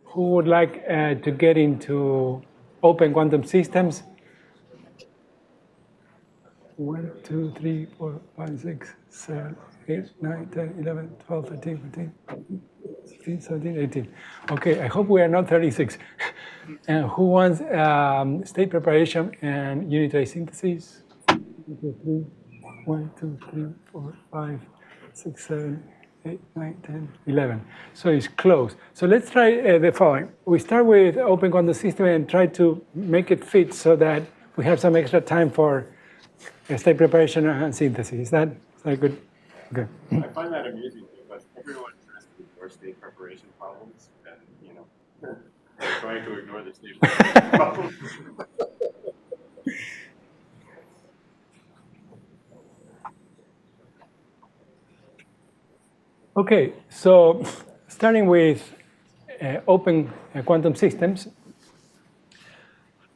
who would like to get into open quantum systems? 1, 2, 3, 4, 5, 6, 7, 8, 9, 10, 11, 12, 13, 14, 16, 17, 18. Okay, I hope we are not 36. And who wants state preparation and unitary synthesis? 1, 2, 3, 4, 5, 6, 7, 8, 9, 10, 11. So it's close. So let's try the following. We start with open quantum system and try to make it fit so that we have some extra time for state preparation and synthesis. Is that good? Okay. I find that amusing because everyone tries to ignore state preparation problems, and they're trying to ignore the state preparation problems. Okay, so starting with open quantum systems,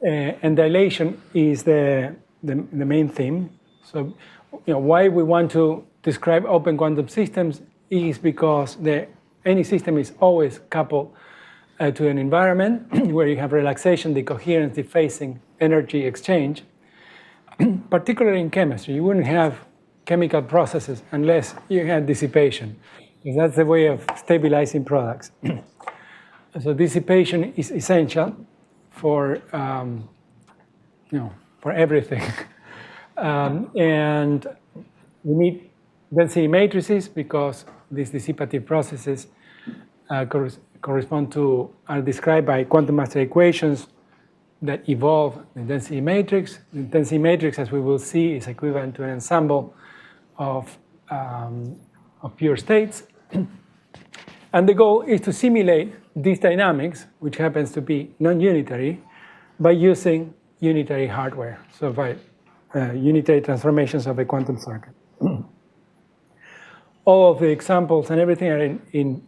and dilation is the main theme. So, why we want to describe open quantum systems is because any system is always coupled to an environment where you have relaxation, decoherence, dephasing, energy exchange. Particularly in chemistry, you wouldn't have chemical processes unless you had dissipation. Because that's the way of stabilizing products. So dissipation is essential for for everything. And we need density matrices because these dissipative processes are described by quantum master equations that evolve the density matrix. The density matrix, as we will see, is equivalent to an ensemble of pure states. And the goal is to simulate these dynamics, which happens to be non-unitary, by using unitary hardware, so by unitary transformations of a quantum circuit. All of the examples and everything are in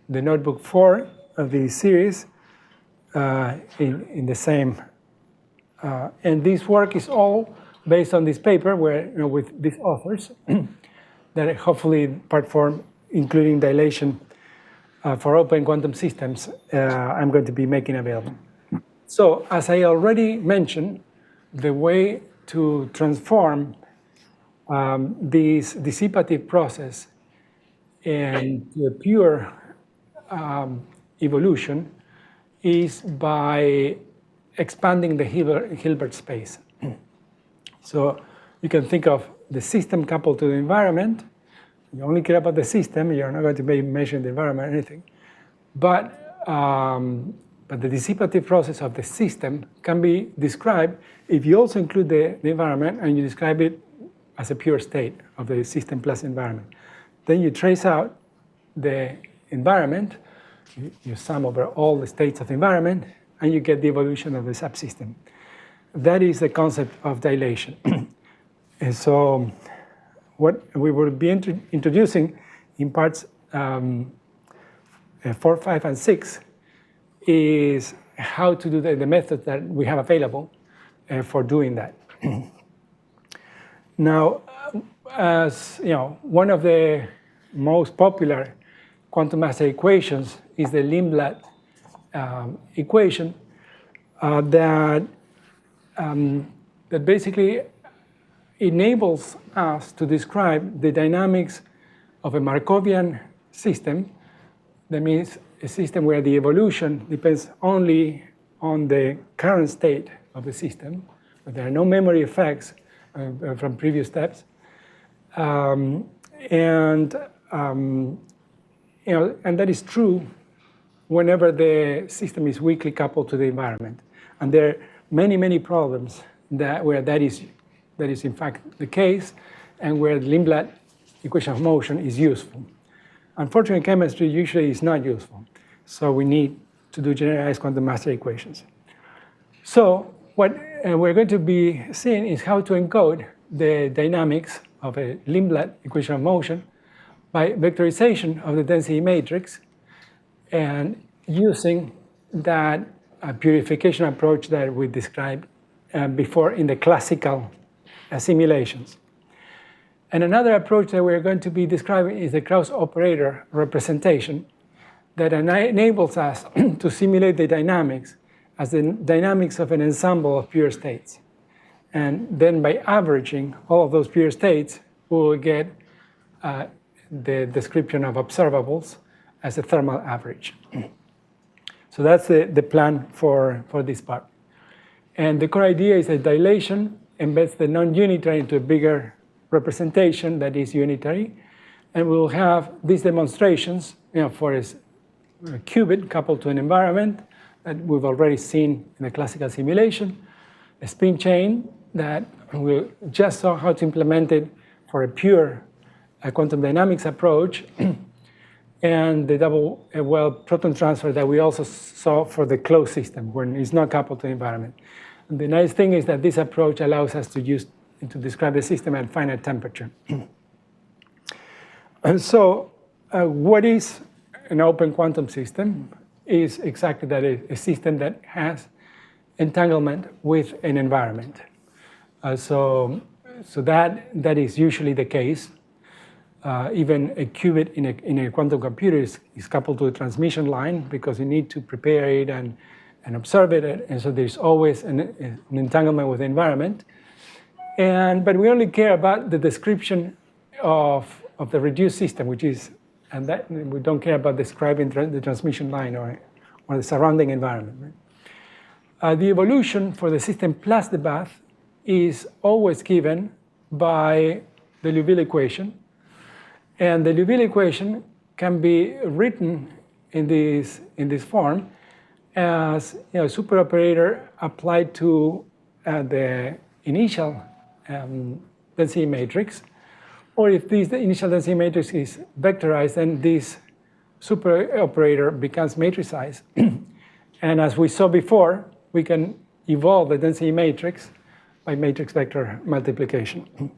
the notebook 4 of the series in the same. And this work is all based on this paper where, with these authors that hopefully part 4, including dilation for open quantum systems, I'm going to be making available. So as I already mentioned, the way to transform this dissipative process into a pure evolution is by expanding the Hilbert space. So you can think of the system coupled to the environment. You only care about the system. You're not going to be measuring the environment or anything. But the dissipative process of the system can be described if you also include the environment and you describe it as a pure state of the system plus environment. Then you trace out the environment, you sum over all the states of the environment, and you get the evolution of the subsystem. That is the concept of dilation. And so what we will be introducing in parts 4, 5, and 6 is how to do the method that we have available for doing that. Now, as one of the most popular quantum master equations is the Lindblad equation that basically enables us to describe the dynamics of a Markovian system. That means a system where the evolution depends only on the current state of the system, but there are no memory effects from previous steps. And that is true whenever the system is weakly coupled to the environment. And there are many, many problems where that is in fact the case, and where the Lindblad equation of motion is useful. Unfortunately, chemistry usually is not useful. So we need to do generalized quantum master equations. So what we're going to be seeing is how to encode the dynamics of a Lindblad equation of motion by vectorization of the density matrix and using that purification approach that we described before in the classical simulations. And another approach that we're going to be describing is the Krauss operator representation, that enables us to simulate the dynamics as the dynamics of an ensemble of pure states. And then by averaging all of those pure states, we will get the description of observables as a thermal average. So that's the plan for this part. And the core idea is that dilation embeds the non-unitary into a bigger representation that is unitary. And we'll have these demonstrations for a qubit coupled to an environment that we've already seen in the classical simulation, a spin chain that we just saw how to implement it for a pure quantum dynamics approach, and the double well proton transfer that we also saw for the closed system when it's not coupled to the environment. And the nice thing is that this approach allows us to describe the system at finite temperature. And so what is an open quantum system? Is exactly that, a system that has entanglement with an environment. So that is usually the case. Even a qubit in a quantum computer is coupled to a transmission line because you need to prepare it and observe it. And so there's always an entanglement with the environment. But we only care about the description of the reduced system, which is, and that we don't care about describing the transmission line or the surrounding environment. Right? The evolution for the system plus the bath is always given by the Liouville equation. And the Liouville equation can be written in this form as a superoperator applied to the initial density matrix. Or if the initial density matrix is vectorized, then this superoperator becomes matricized. And as we saw before, we can evolve the density matrix by matrix vector multiplication.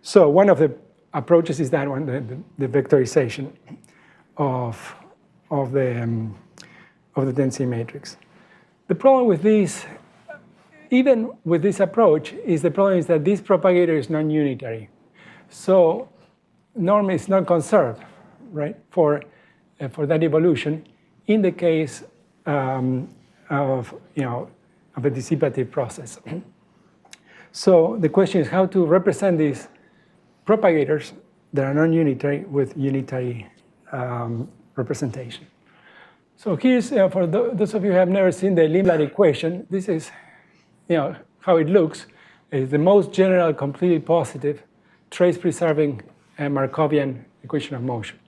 So one of the approaches is that one, the vectorization of the density matrix. The problem with this, even with this approach, is that this propagator is non-unitary. So norm is not conserved, right, for that evolution in the case of a dissipative process. So the question is how to represent these propagators that are non-unitary with unitary representation. So here's, for those of you who have never seen the Limblad equation, this is how it looks. It's the most general, completely positive, trace-preserving Markovian equation of motion.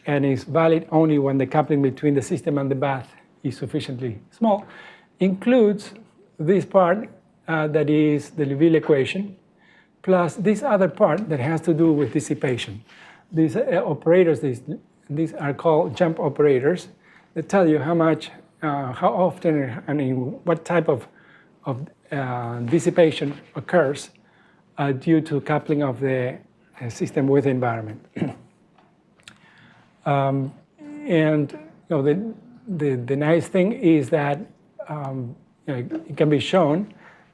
And is valid only when the coupling between the system and the bath is sufficiently small. Includes this part that is the Liouville equation, plus this other part that has to do with dissipation. These operators, these are called jump operators that tell you how much, how often, and in what type of dissipation occurs due to coupling of the system with the environment. And the nice thing is that it can be shown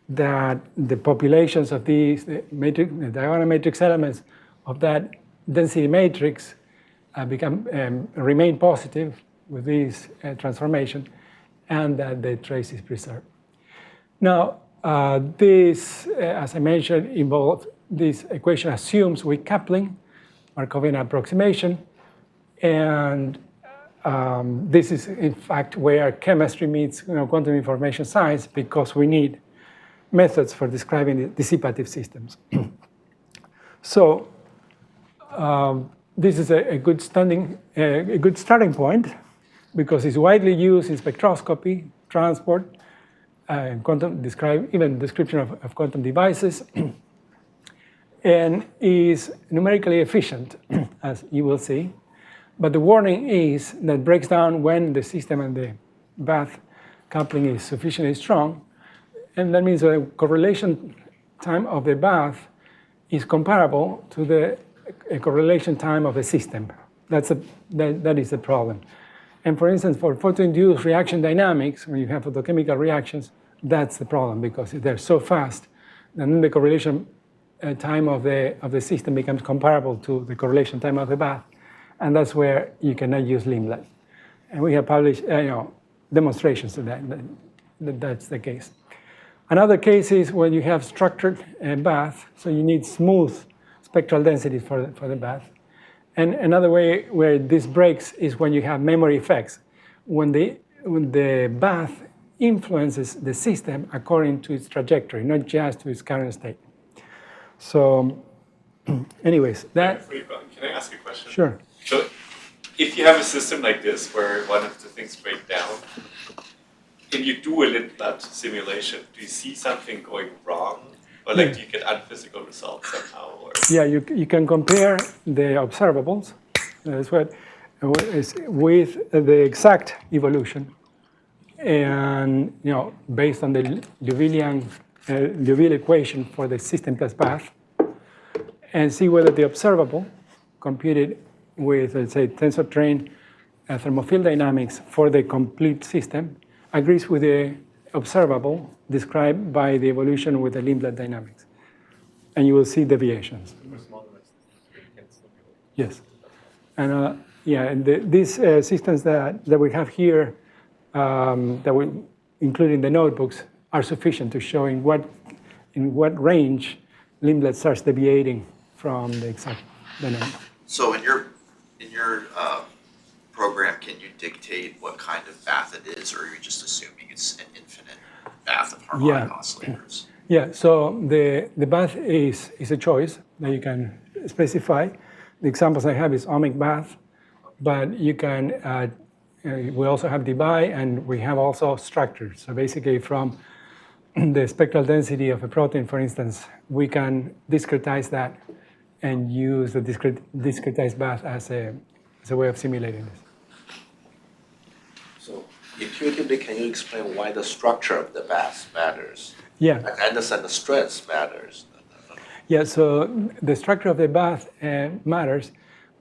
that the populations of these the diagonal matrix elements of that density matrix remain positive with this transformation, and that the trace is preserved. Now, this, as I mentioned, involved this equation assumes weak coupling, Markovian approximation, and this is in fact where chemistry meets quantum information science, because we need methods for describing the dissipative systems. So this is a good starting point, because it's widely used in spectroscopy, transport, even description of quantum devices, and is numerically efficient, as you will see. But the warning is that breaks down when the system and the bath coupling is sufficiently strong. And that means the correlation time of the bath is comparable to the correlation time of the system. That is the problem. And for instance, for photoinduced reaction dynamics, when you have photochemical reactions, that's the problem, because they're so fast, and then the correlation time of the system becomes comparable to the correlation time of the bath, and that's where you cannot use Limblad. And we have published demonstrations of that's the case. Another case is when you have structured bath, so you need smooth spectral density for the bath. And another way where this breaks is when you have memory effects, when the bath influences the system according to its trajectory, not just to its current state. So anyways, that... Can I ask a question? Sure. So if you have a system like this where one of the things break down, and you do a Lindblad simulation, do you see something going wrong? Or like, do you get unphysical results somehow? Or? Yeah, you can compare the observables that's what is with the exact evolution, and based on the Liouville equation for the system plus bath, and see whether the observable computed with, let's say, tensor train thermofield dynamics for the complete system agrees with the observable described by the evolution with the Lindblad dynamics. And you will see deviations. Yes. And these systems that we have here, that we include in the notebooks, are sufficient to show in what range Lindblad starts deviating from the exact dynamic. So in your program, can you dictate what kind of bath it is, or are you just assuming it's an infinite bath of harmonic oscillators? Yeah, so the bath is a choice that you can specify. The examples I have is ohmic bath, but you can, we also have Debye, and we have also structures. So basically from the spectral density of a protein, for instance, we can discretize that and use the discretized bath as a way of simulating this. So intuitively, can you explain why the structure of the bath matters? Yeah. I understand the stress matters. Yeah, so the structure of the bath matters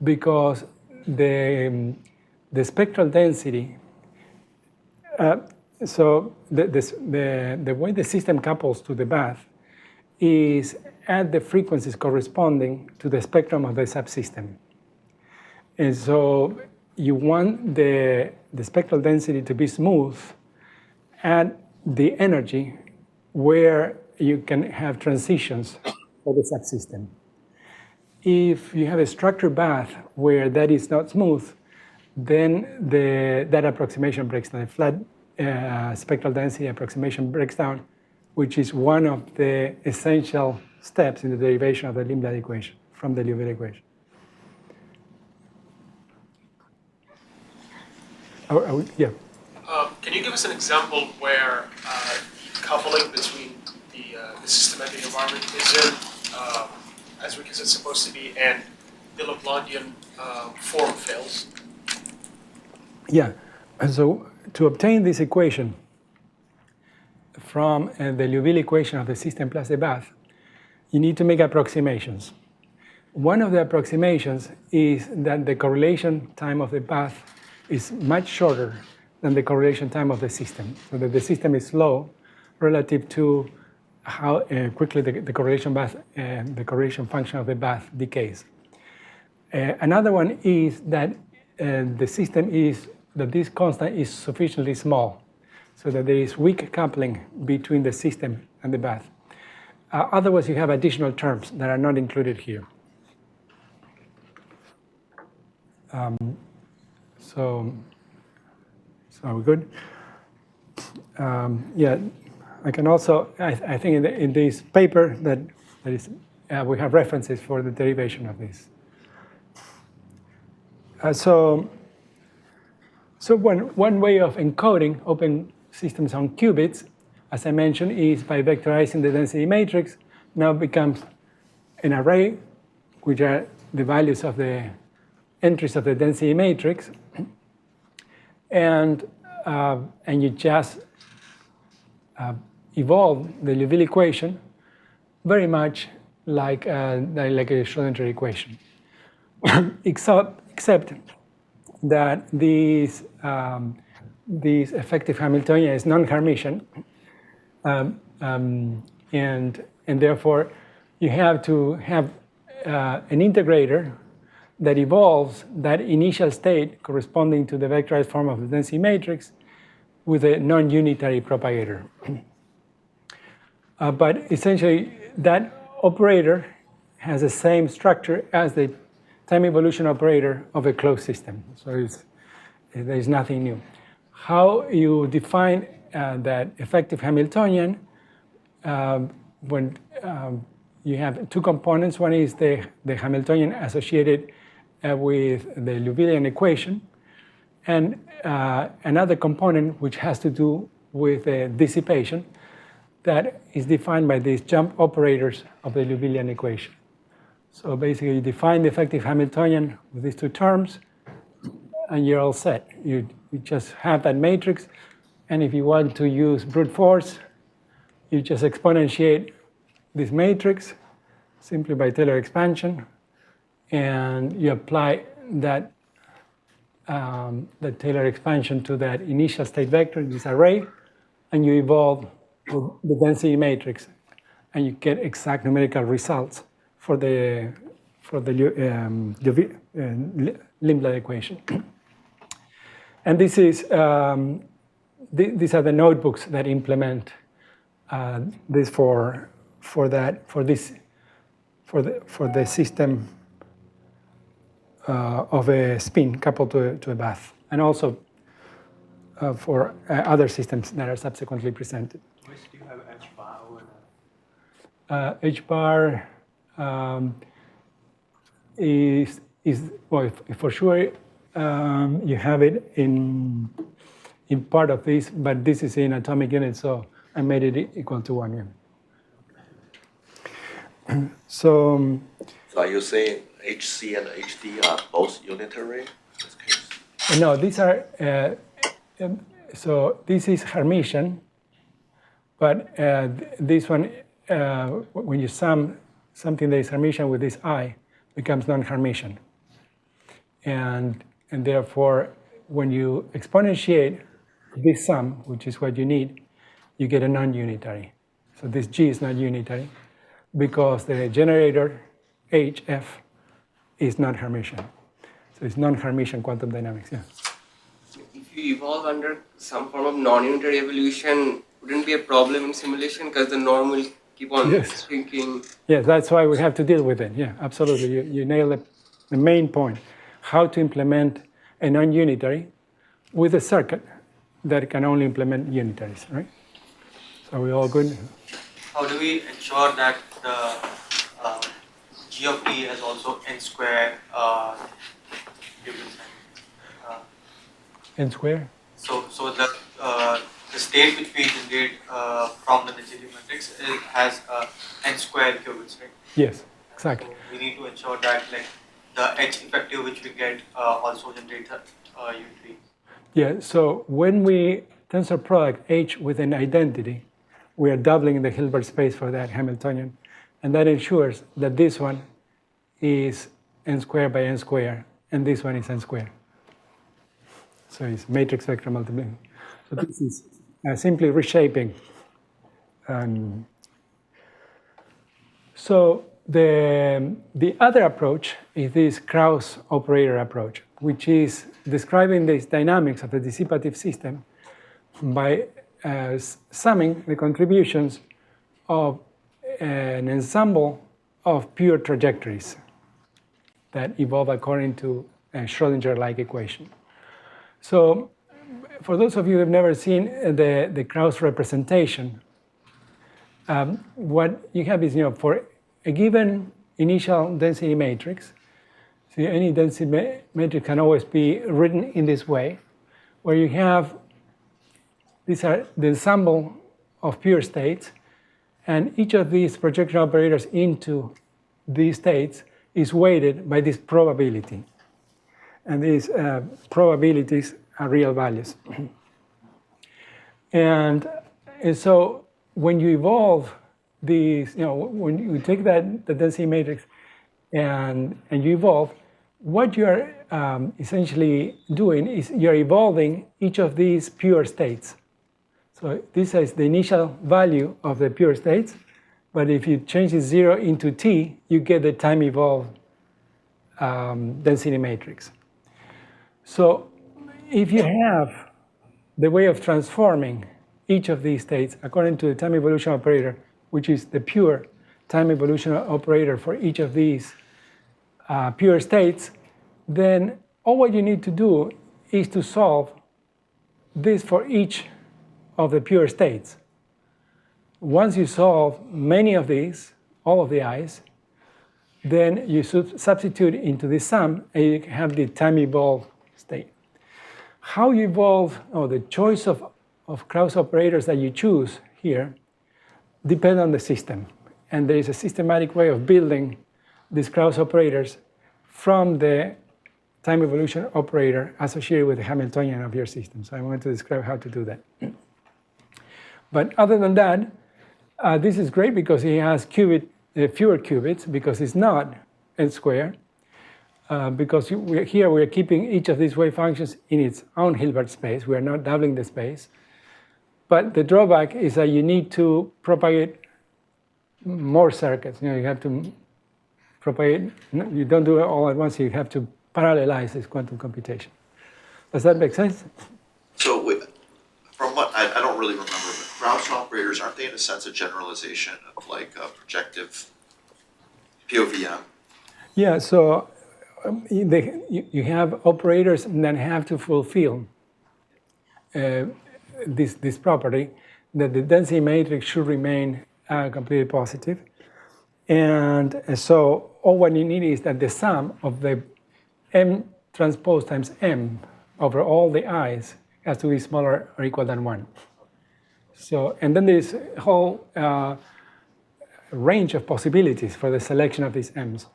because the spectral density, so the way the system couples to the bath is at the frequencies corresponding to the spectrum of the subsystem. And so you want the spectral density to be smooth at the energy where you can have transitions for the subsystem. If you have a structured bath where that is not smooth, then that approximation breaks down. The flat spectral density approximation breaks down, which is one of the essential steps in the derivation of the Lindblad equation from the Liouville equation. Yeah. Can you give us an example where coupling between the system and the environment isn't as weak as it's supposed to be, and the Lagrangian form fails? Yeah, and so to obtain this equation from the Liouville equation of the system plus the bath, you need to make approximations. One of the approximations is that the correlation time of the bath is much shorter than the correlation time of the system, so that the system is slow relative to how quickly the correlation function of the bath decays. Another one is that this constant is sufficiently small, so that there is weak coupling between the system and the bath. Otherwise, you have additional terms that are not included here. So are we good? Yeah, I can also, I think in this paper that is, we have references for the derivation of this. So one way of encoding open systems on qubits, as I mentioned, is by vectorizing the density matrix. Now it becomes an array, which are the values of the entries of the density matrix, and you just evolve the Liouville equation very much like a Schrödinger equation, except that this effective Hamiltonian is non-Hermitian, and therefore you have to have an integrator that evolves that initial state corresponding to the vectorized form of the density matrix with a non-unitary propagator. But essentially, that operator has the same structure as the time evolution operator of a closed system. So there's nothing new. How you define that effective Hamiltonian when you have two components. One is the Hamiltonian associated with the Liouvillean equation, and another component which has to do with dissipation that is defined by these jump operators of the Liouvillean equation. So basically, you define the effective Hamiltonian with these two terms, and you're all set. You just have that matrix, and if you want to use brute force, you just exponentiate this matrix simply by Taylor expansion, and you apply that the Taylor expansion to that initial state vector, this array, and you evolve the density matrix, and you get exact numerical results for the Lindblad equation. And this is these are the notebooks that implement this for the system of a spin coupled to a bath, and also for other systems that are subsequently presented. Do you have H bar over H bar is well, for sure you have it in part of this, but this is in atomic units, so I made it equal to 1 unit. So are you saying HC and HD are both unitary in this case? no, these are so this is Hermitian, but this one when you sum something that is Hermitian with this I becomes non-Hermitian, and therefore when you exponentiate this sum, which is what you need, you get a non-unitary. So this G is not unitary because the generator HF is not Hermitian. So it's non-Hermitian quantum dynamics. Yeah. If you evolve under some form of non-unitary evolution, wouldn't be a problem in simulation because the norm will keep on shrinking? Yes, that's why we have to deal with it. Yeah, absolutely. You nailed the main point. How to implement a non-unitary with a circuit that can only implement unitaries, right? So we're all good. How do we ensure that the G of t has also n square qubits? N square? So the state which we generate from the density matrix has n square qubits, right? Yes, exactly. So we need to ensure that like the H effective which we get also generates unitary. Yeah, so when we tensor product H with an identity, we are doubling the Hilbert space for that Hamiltonian, and that ensures that this one is n squared by n squared, and this one is n squared. So it's matrix vector multiplication. So this is simply reshaping. So the other approach is this Krauss operator approach, which is describing the dynamics of the dissipative system by summing the contributions of an ensemble of pure trajectories that evolve according to a Schrodinger-like equation. So for those of you who have never seen the Krauss representation, what you have is, for a given initial density matrix, so any density matrix can always be written in this way, where you have, these are the ensemble of pure states, and each of these projection operators into these states is weighted by this probability. And these probabilities are real values. And so when you evolve these, when you take the density matrix and you evolve, what you're essentially doing is you're evolving each of these pure states. So this is the initial value of the pure states, but if you change the 0 into t, you get the time evolved density matrix. So if you have the way of transforming each of these states according to the time evolution operator, which is the pure time evolution operator for each of these pure states, then all what you need to do is to solve this for each of the pure states. Once you solve many of these, all of the i's, then you substitute into the sum and you have the time evolved state. How you evolve, or the choice of Krauss operators that you choose here depend on the system. And there is a systematic way of building these Krauss operators from the time evolution operator associated with the Hamiltonian of your system. So I'm going to describe how to do that. But other than that, this is great because it has fewer qubits, because it's not n squared. Because here we're keeping each of these wave functions in its own Hilbert space. We are not doubling the space. But the drawback is that you need to propagate more circuits. You have to propagate. You don't do it all at once. You have to parallelize this quantum computation. Does that make sense? So from what, I don't really remember, but Krauss operators, aren't they in a sense a generalization of like a projective POVM? Yeah, so you have operators that have to fulfill this property, that the density matrix should remain completely positive. And so all what you need is that the sum of the m transpose times m over all the i's has to be smaller or equal than 1. So, and then there's a whole range of possibilities for the selection of these m's.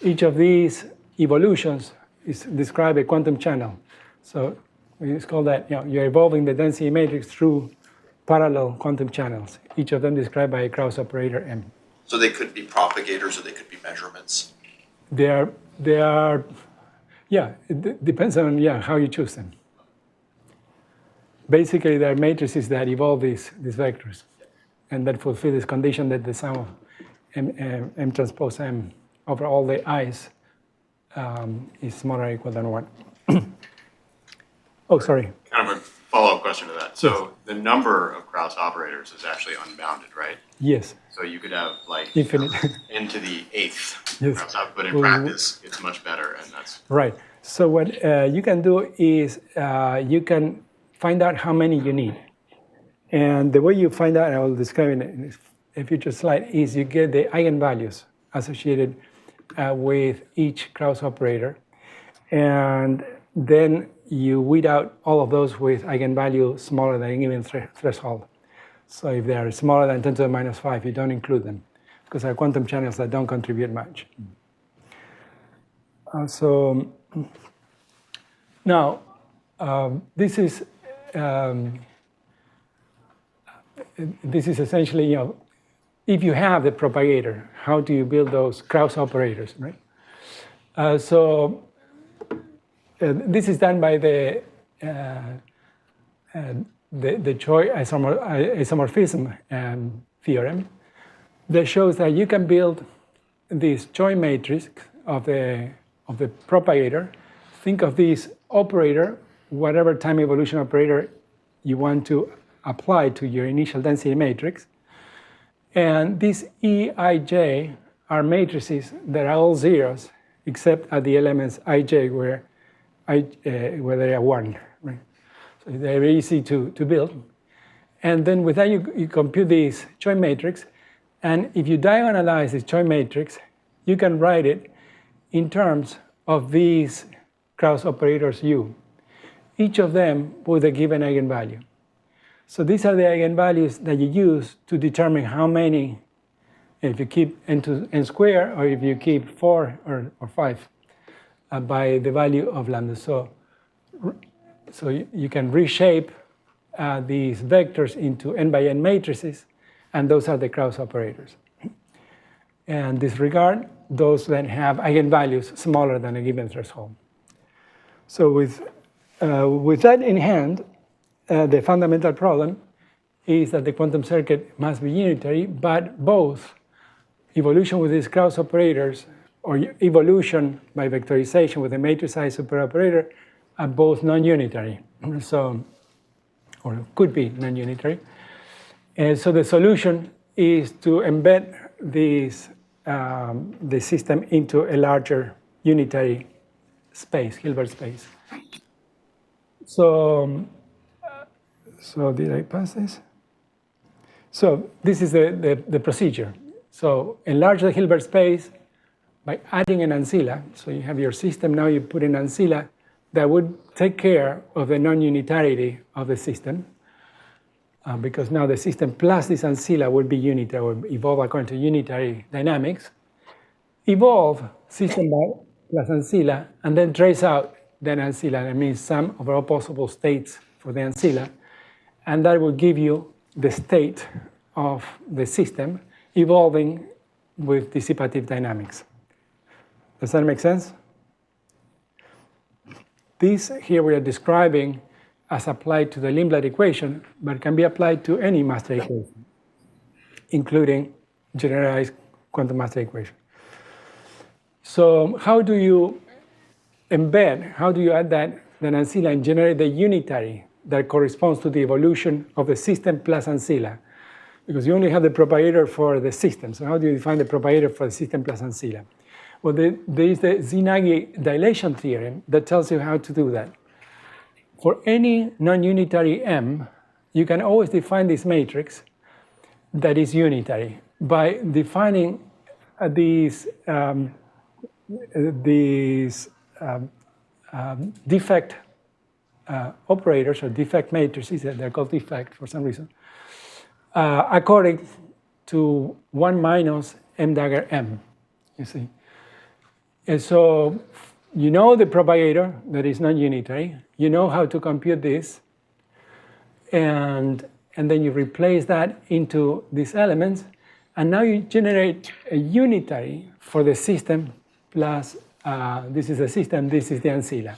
Each of these evolutions is described a quantum channel. So it's called that, you're evolving the density matrix through parallel quantum channels, each of them described by a Krauss operator m. So they could be propagators or they could be measurements. They are, yeah, it depends on how you choose them. Basically, they are matrices that evolve these vectors and that fulfill this condition that the sum of m transpose m over all the i's is smaller or equal than 1. Oh, sorry. Kind of a follow-up question to that. So the number of Krauss operators is actually unbounded, right? Yes. So you could have like Infinite. n to the 8th Yes. Krauss output, but in practice, it's much better, and that's Right. So what you can do is you can find out how many you need. And the way you find out, and I will describe it in a future slide, is you get the eigenvalues associated with each Krauss operator. And then you weed out all of those with eigenvalue smaller than a given threshold. So if they are smaller than 10 to the minus 5, you don't include them, because they're quantum channels that don't contribute much. So now, this is essentially, if you have the propagator, how do you build those Krauss operators, right? This is done by the Choi isomorphism theorem that shows that you can build this Choi matrix of the propagator. Think of this operator, whatever time evolution operator you want to apply to your initial density matrix. And these Eij are matrices that are all zeros, except at the elements ij where they are 1. Right? So they're very easy to build. And then with that, you compute this Choi matrix. And if you diagonalize this Choi matrix, you can write it in terms of these Krauss operators U, each of them with a given eigenvalue. So these are the eigenvalues that you use to determine how many, if you keep n to n squared, or if you keep 4 or 5 by the value of lambda. So you can reshape these vectors into n by n matrices, and those are the Krauss operators. And disregard those that have eigenvalues smaller than a given threshold. So with that in hand, the fundamental problem is that the quantum circuit must be unitary, but both evolution with these Krauss operators or evolution by vectorization with a matrixized superoperator are both non-unitary. So, or could be non-unitary. And so the solution is to embed this, the system into a larger unitary space, Hilbert space. So, so did I pass this? So this is the procedure. So enlarge the Hilbert space by adding an ancilla. So you have your system, now you put an ancilla that would take care of the non-unitarity of the system, because now the system plus this ancilla would be unitary, or evolve according to unitary dynamics. Evolve system plus ancilla, and then trace out that ancilla. That means sum of all possible states for the ancilla, and that will give you the state of the system evolving with dissipative dynamics. Does that make sense? This here we are describing as applied to the Lindblad equation, but can be applied to any master equation, including generalized quantum master equation. So how do you embed, how do you add that ancilla and generate the unitary that corresponds to the evolution of the system plus ancilla? Because you only have the propagator for the system. So how do you define the propagator for the system plus ancilla? Well, there is the Zinagy dilation theorem that tells you how to do that. For any non-unitary M, you can always define this matrix that is unitary by defining these defect operators or defect matrices, they're called defect for some reason, according to 1 minus M dagger M, you see. And so you know the propagator that is non-unitary, you know how to compute this, and then you replace that into these elements, and now you generate a unitary for the system plus, this is the system, this is the ancilla.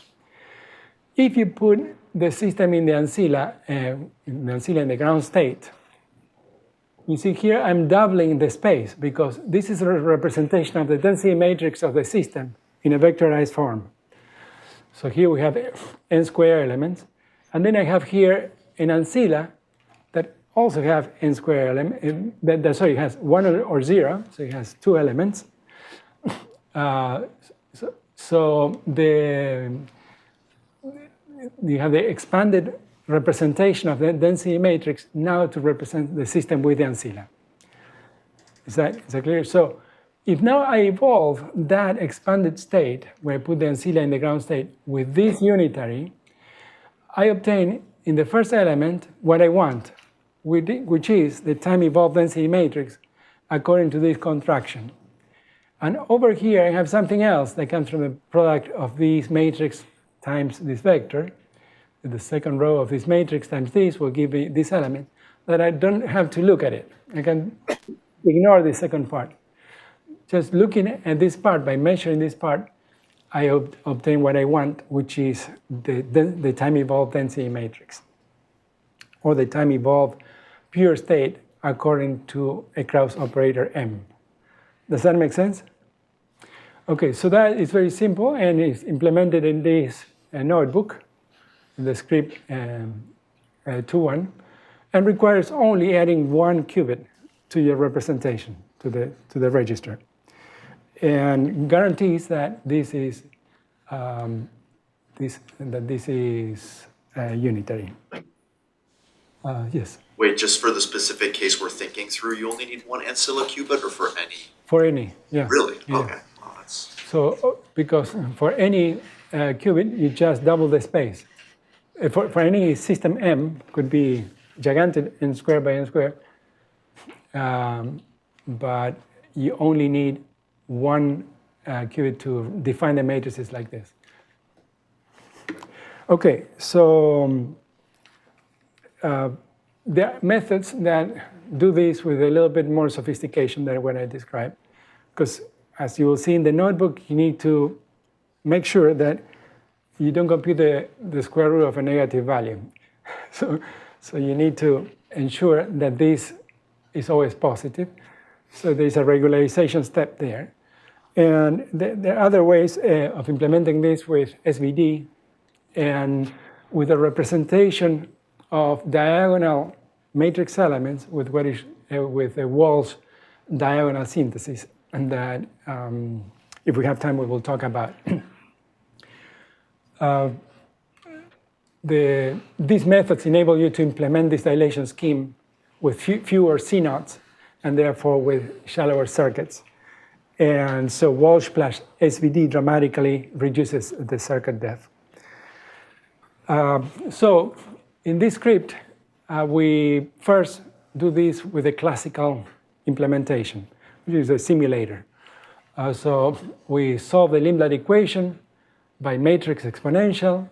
If you put the system in the ancilla in the ground state, you see here I'm doubling the space because this is a representation of the density matrix of the system in a vectorized form. So here we have n square elements, and then I have here an ancilla that also have n square elements, sorry, it has 1 or 0, so it has 2 elements. So you have the expanded representation of the density matrix now to represent the system with the ancilla. Is that clear? So if now I evolve that expanded state, where I put the ancilla in the ground state, with this unitary, I obtain in the first element what I want, which is the time evolved density matrix according to this contraction. And over here I have something else that comes from the product of this matrix times this vector. The second row of this matrix times this will give me this element that I don't have to look at it. I can ignore the second part. Just looking at this part, by measuring this part, I obtain what I want, which is the time evolved density matrix, or the time evolved pure state according to a Krauss operator M. Does that make sense? Okay, so that is very simple and is implemented in this notebook, in the script 2.1, and requires only adding 1 qubit to your representation, to the register, and guarantees that this is unitary. Yes. Wait, just for the specific case we're thinking through, you only need 1 ancilla qubit, or for any? For any, yeah. Really? Yeah. Okay. Well, that's... So, because for any qubit, you just double the space. For any system M, could be gigantic n squared by n squared, but you only need 1 qubit to define the matrices like this. Okay, so there are methods that do this with a little bit more sophistication than what I described, because as you will see in the notebook, you need to make sure that you don't compute the square root of a negative value. So you need to ensure that this is always positive. So there's a regularization step there. And there are other ways of implementing this with SVD and with a representation of diagonal matrix elements with what is with a Walsh diagonal synthesis, and that if we have time we will talk about. These methods enable you to implement this dilation scheme with fewer CNOTs and therefore with shallower circuits. And so Walsh plus SVD dramatically reduces the circuit depth. So in this script, we first do this with a classical implementation, which is a simulator. So we solve the Lindblad equation by matrix exponential.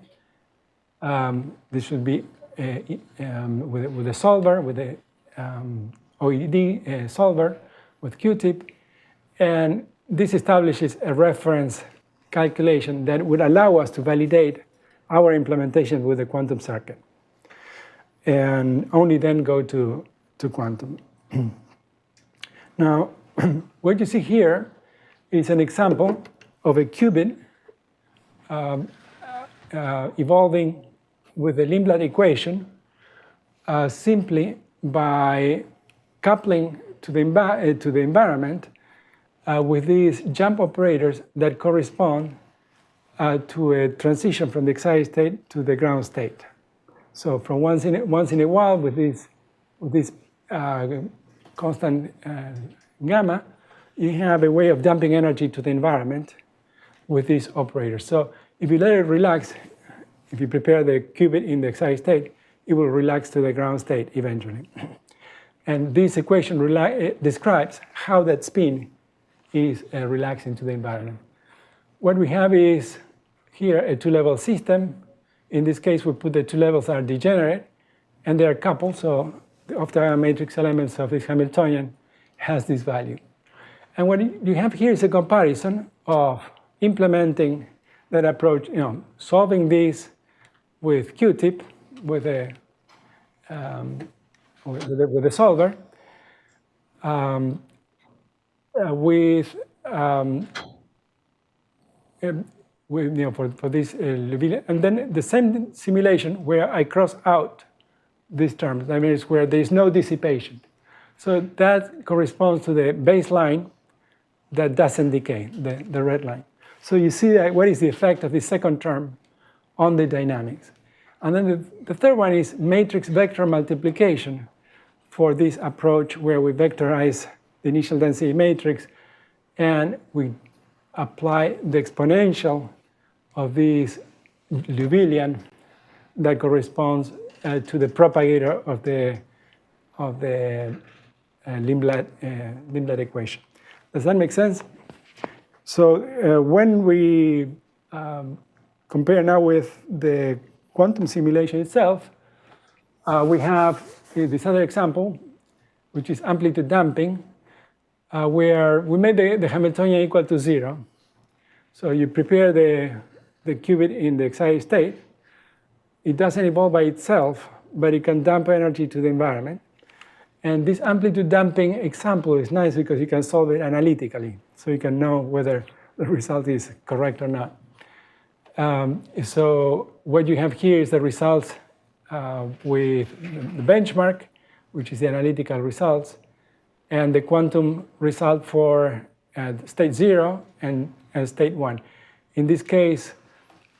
This should be with a solver, with a OED solver with Q-tip. And this establishes a reference calculation that would allow us to validate our implementation with a quantum circuit. And only then go to quantum. Now, what you see here is an example of a qubit evolving with the Lindblad equation simply by coupling to the environment with these jump operators that correspond to a transition from the excited state to the ground state. So from once in a while with this constant gamma, you have a way of dumping energy to the environment with these operators. So if you let it relax, if you prepare the qubit in the excited state, it will relax to the ground state eventually. And this equation describes how that spin is relaxing to the environment. What we have is here a two-level system. In this case, we put the two levels are degenerate, and they are coupled, so the off-diagonal matrix elements of this Hamiltonian has this value. And what you have here is a comparison of implementing that approach, solving this with Q-tip, with a solver, for this Liouville, and then the same simulation where I cross out these terms. That means where there is no dissipation. So that corresponds to the baseline that doesn't decay, the red line. So you see that what is the effect of the second term on the dynamics. And then the third one is matrix vector multiplication for this approach where we vectorize the initial density matrix and we apply the exponential of this Liouvillean that corresponds to the propagator of the Lindblad equation. Does that make sense? So when we compare now with the quantum simulation itself, we have this other example, which is amplitude damping, where we made the Hamiltonian equal to 0. So you prepare the qubit in the excited state. It doesn't evolve by itself, but it can dump energy to the environment. And this amplitude damping example is nice because you can solve it analytically, so you can know whether the result is correct or not. So what you have here is the results with the benchmark, which is the analytical results, and the quantum result for state 0 and state 1. In this case,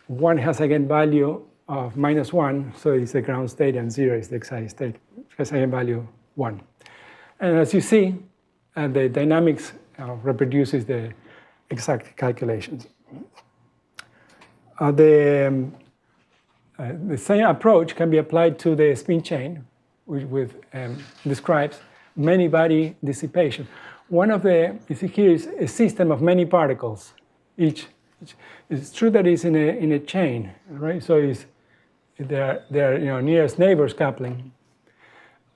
1 has eigenvalue of -1, so it's the ground state, and 0 is the excited state. It has eigenvalue 1. And as you see, the dynamics reproduces the exact calculations. The same approach can be applied to the spin chain, which describes many body dissipation. One of the, you see here, is a system of many particles. It's true that it's in a chain, right? So they're nearest neighbors coupling.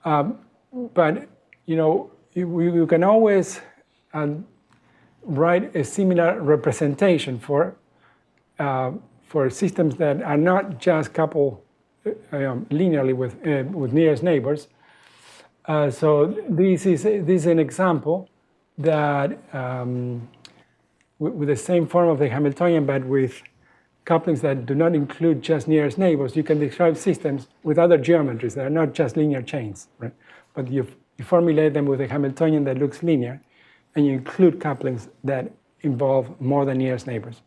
But you can always write a similar representation for systems that are not just coupled linearly with nearest neighbors. So this is an example that with the same form of the Hamiltonian, but with couplings that do not include just nearest neighbors, you can describe systems with other geometries that are not just linear chains, right? But you formulate them with a Hamiltonian that looks linear, and you include couplings that involve more than nearest neighbors.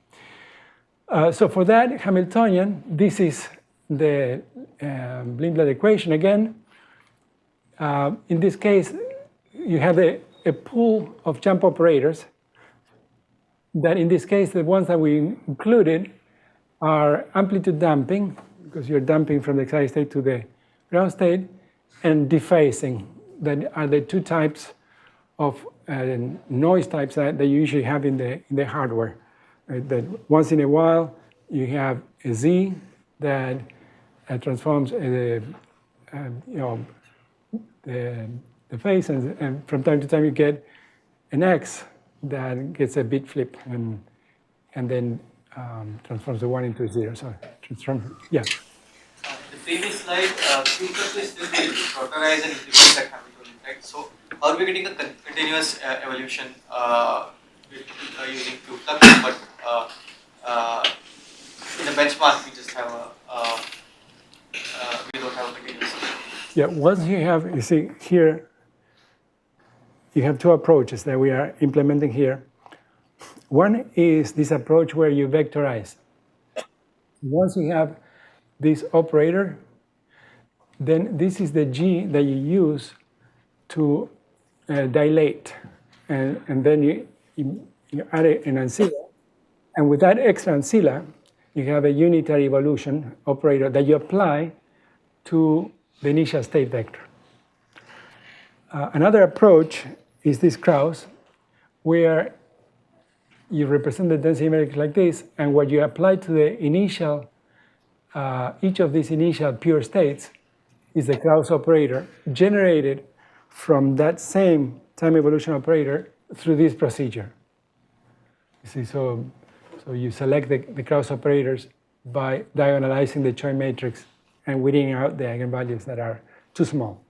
So for that Hamiltonian, this is the Lindblad equation again. In this case, you have a pool of jump operators that in this case, the ones that we included are amplitude damping, because you're damping from the excited state to the ground state, and dephasing, that are the two types of noise types that you usually have in the hardware. That once in a while, you have a Z that transforms the phase, and from time to time you get an X that gets a bit flip and then transforms the 1 into a 0. So yeah. The previous slide, Q is still going to protorize and implement that Hamiltonian, right? So are we getting a continuous evolution using Q flux, but in the benchmark we just have we don't have a continuous. Yeah, once you see here, you have two approaches that we are implementing here. One is this approach where you vectorize. Once you have this operator, then this is the G that you use to dilate. And then you add an ancilla. And with that extra ancilla, you have a unitary evolution operator that you apply to the initial state vector. Another approach is this Krauss, where you represent the density matrix like this, and what you apply to the initial, each of these initial pure states is the Krauss operator generated from that same time evolution operator through this procedure. You see, so you select the Krauss operators by diagonalizing the Choi matrix and weeding out the eigenvalues that are too small.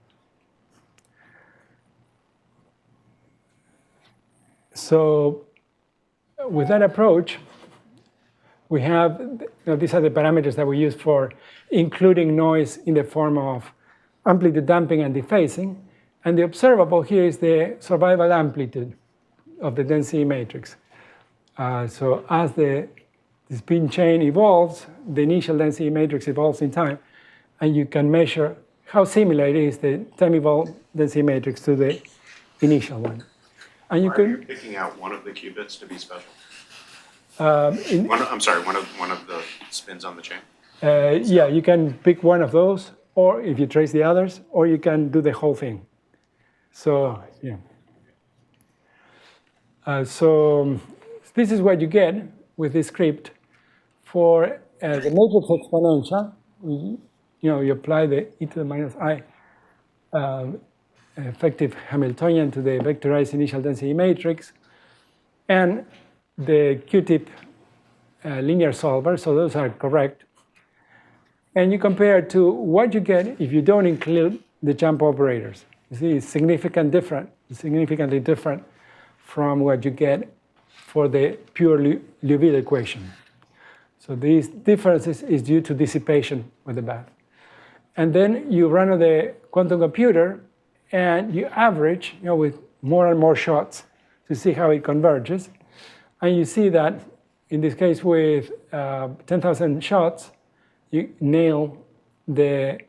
So with that approach, we have, these are the parameters that we use for including noise in the form of amplitude damping and dephasing. And the observable here is the survival amplitude of the density matrix. So as the spin chain evolves, the initial density matrix evolves in time, and you can measure how similar it is, the time evolved density matrix, to the initial one. And you Are can you picking out one of the qubits to be special? I'm sorry, one of the spins on the chain? Yeah, you can pick one of those, or if you trace the others, or you can do the whole thing. So, yeah. So this is what you get with this script for the matrix exponential. You apply the e to the minus I effective Hamiltonian to the vectorized initial density matrix, and the Q-tip linear solver, so those are correct. And you compare to what you get if you don't include the jump operators. You see, it's significantly different from what you get for the pure Liouville equation. So these differences is due to dissipation with the bath. And then you run the quantum computer, and you average, with more and more shots to see how it converges. And you see that, in this case, with 10,000 shots, you nail the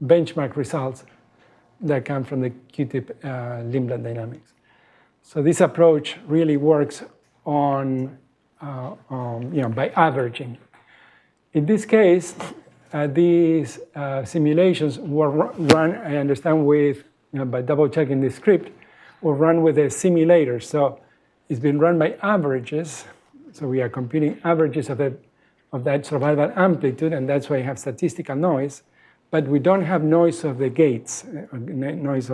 benchmark results that come from the Q-tip Lindblad dynamics. So this approach really works on, by averaging. In this case, these simulations were run, I understand, with, by double checking the script, were run with a simulator. So it's been run by averages. So we are computing averages of that survival amplitude, and that's why you have statistical noise. But we don't have noise of the gates, noise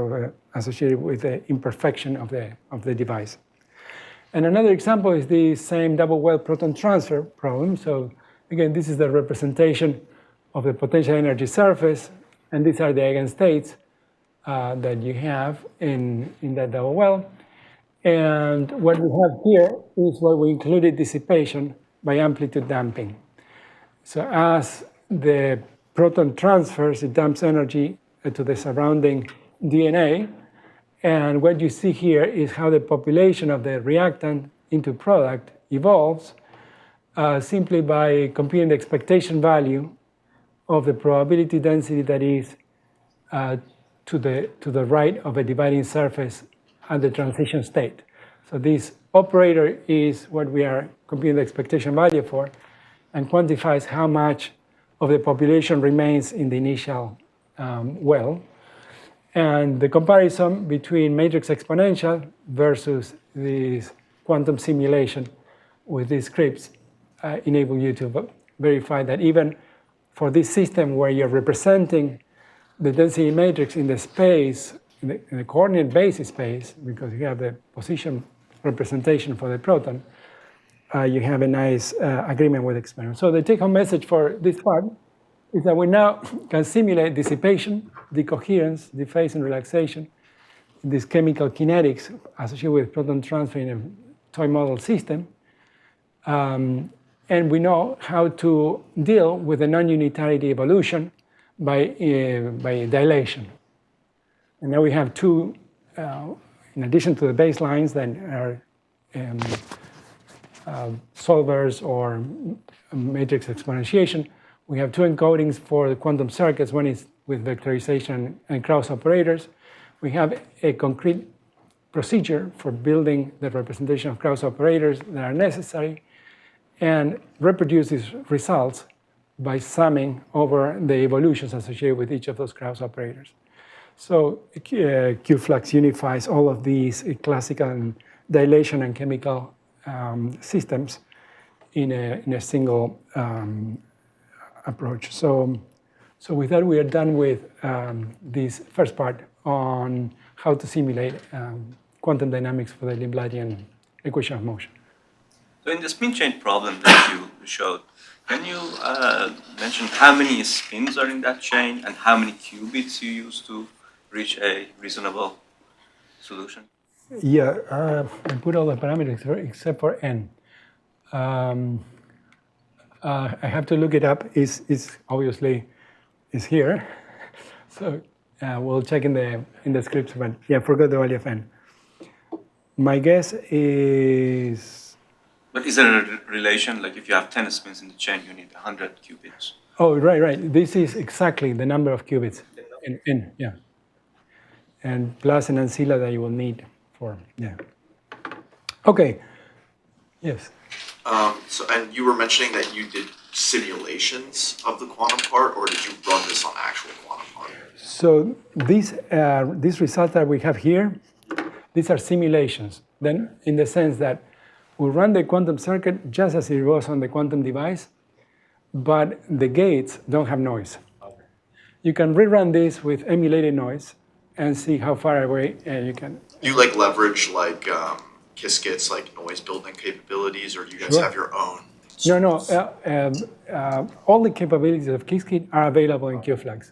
associated with the imperfection of the device. And another example is the same double well proton transfer problem. So again, this is the representation of the potential energy surface, and these are the eigenstates that you have in that double well. And what we have here is where we included dissipation by amplitude damping. So as the proton transfers, it dumps energy to the surrounding DNA. And what you see here is how the population of the reactant into product evolves simply by computing the expectation value of the probability density that is to the right of a dividing surface at the transition state. So this operator is what we are computing the expectation value for, and quantifies how much of the population remains in the initial well. And the comparison between matrix exponential versus this quantum simulation with these scripts enable you to verify that even for this system where you're representing the density matrix in the space, in the coordinate basis space, because you have the position representation for the proton, you have a nice agreement with experiment. So the take-home message for this part is that we now can simulate dissipation, decoherence, dephase, and relaxation, this chemical kinetics associated with proton transfer in a toy model system. And we know how to deal with the non-unitarity evolution by dilation. And now we have two, in addition to the baselines that are solvers or matrix exponentiation, we have two encodings for the quantum circuits. One is with vectorization and Krauss operators. We have a concrete procedure for building the representation of Krauss operators that are necessary and reproduce these results by summing over the evolutions associated with each of those Krauss operators. So Q-flux unifies all of these classical dilation and chemical systems in a single approach. So with that, we are done with this first part on how to simulate quantum dynamics for the Lindbladian equation of motion. So in the spin change problem that you showed, can you mention how many spins are in that chain and how many qubits you use to reach a reasonable solution? Yeah, I put all the parameters except for n. I have to look it up. It's obviously is here, so we'll check in the scripts. But yeah, forgot the value of n. My guess is. But is there a relation, like if you have 10 spins in the chain, you need 100 qubits? Oh, right. This is exactly the number of qubits in n, yeah. And plus an ancilla that you will need for, yeah. Okay, yes. And you were mentioning that you did simulations of the quantum part, or did you run this on actual quantum part? So these results that we have here, these are simulations. Then in the sense that we run the quantum circuit just as it was on the quantum device, but the gates don't have noise. Okay. You can rerun this with emulated noise and see how far away you can. Do you like leverage like Qiskit's like noise building capabilities, or do you guys Sure. have your own? No. All the capabilities of Qiskit are available in QFlux,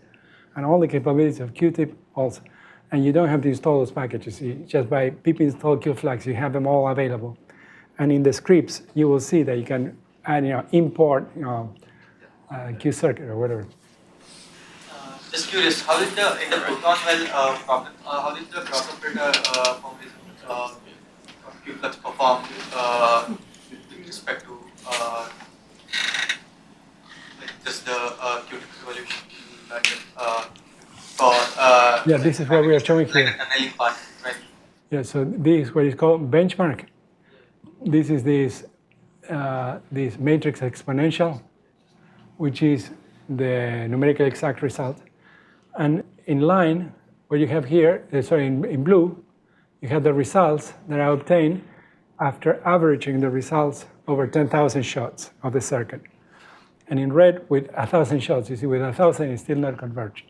and all the capabilities of Qtip also. And you don't have to install those packages. Just by pip install QFlux, you have them all available. And in the scripts, you will see that you can add, import, Q circuit or whatever. Just curious, how did the in the proton well problem? How did the cross operator Q-flux perform with respect to like just the Q-tip evolution for Yeah, this is what we are showing here. tunneling part, right? Yeah, so this is what is called benchmark. This is this matrix exponential, which is the numerically exact result. And in line, what you have here, in blue, you have the results that are obtained after averaging the results over 10,000 shots of the circuit. And in red, with 1,000 shots, you see with 1,000, it's still not converged.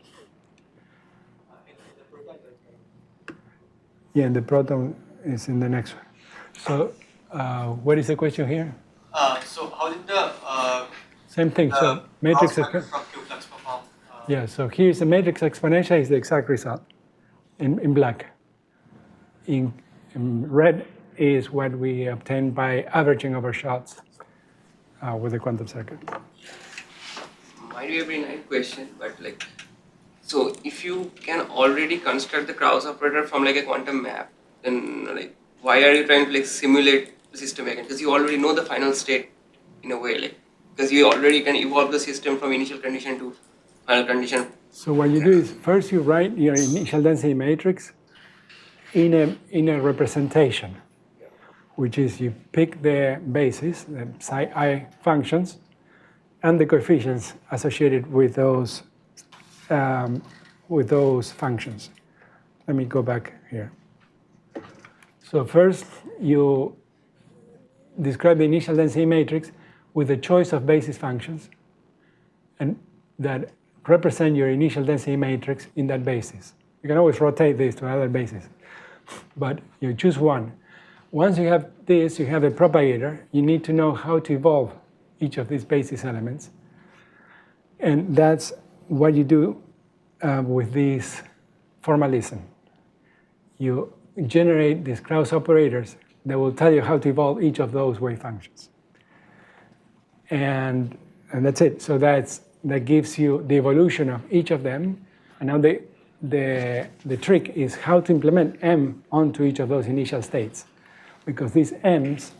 Yeah, and the proton is in the next one. So what is the question here? So how did the Same thing, so matrix from Q-flux perform? yeah, so here's the matrix exponential is the exact result in black. In red, is what we obtain by averaging over shots with the quantum circuit. Might be a very naive question, but like, so if you can already construct the Krauss operator from like a quantum map, then like, why are you trying to like simulate the system again? Because you already know the final state in a way, like, because you already can evolve the system from initial condition to final condition. So what you do is first you write your initial density matrix in a representation, which is you pick the basis, the psi I functions, and the coefficients associated with those functions. Let me go back here. So first you describe the initial density matrix with a choice of basis functions, and that represent your initial density matrix in that basis. You can always rotate this to another basis, but you choose one. Once you have this, you have a propagator. You need to know how to evolve each of these basis elements. And that's what you do with this formalism. You generate these Krauss operators that will tell you how to evolve each of those wave functions. And that's it. So that gives you the evolution of each of them. And now the trick is how to implement M onto each of those initial states. Because these M's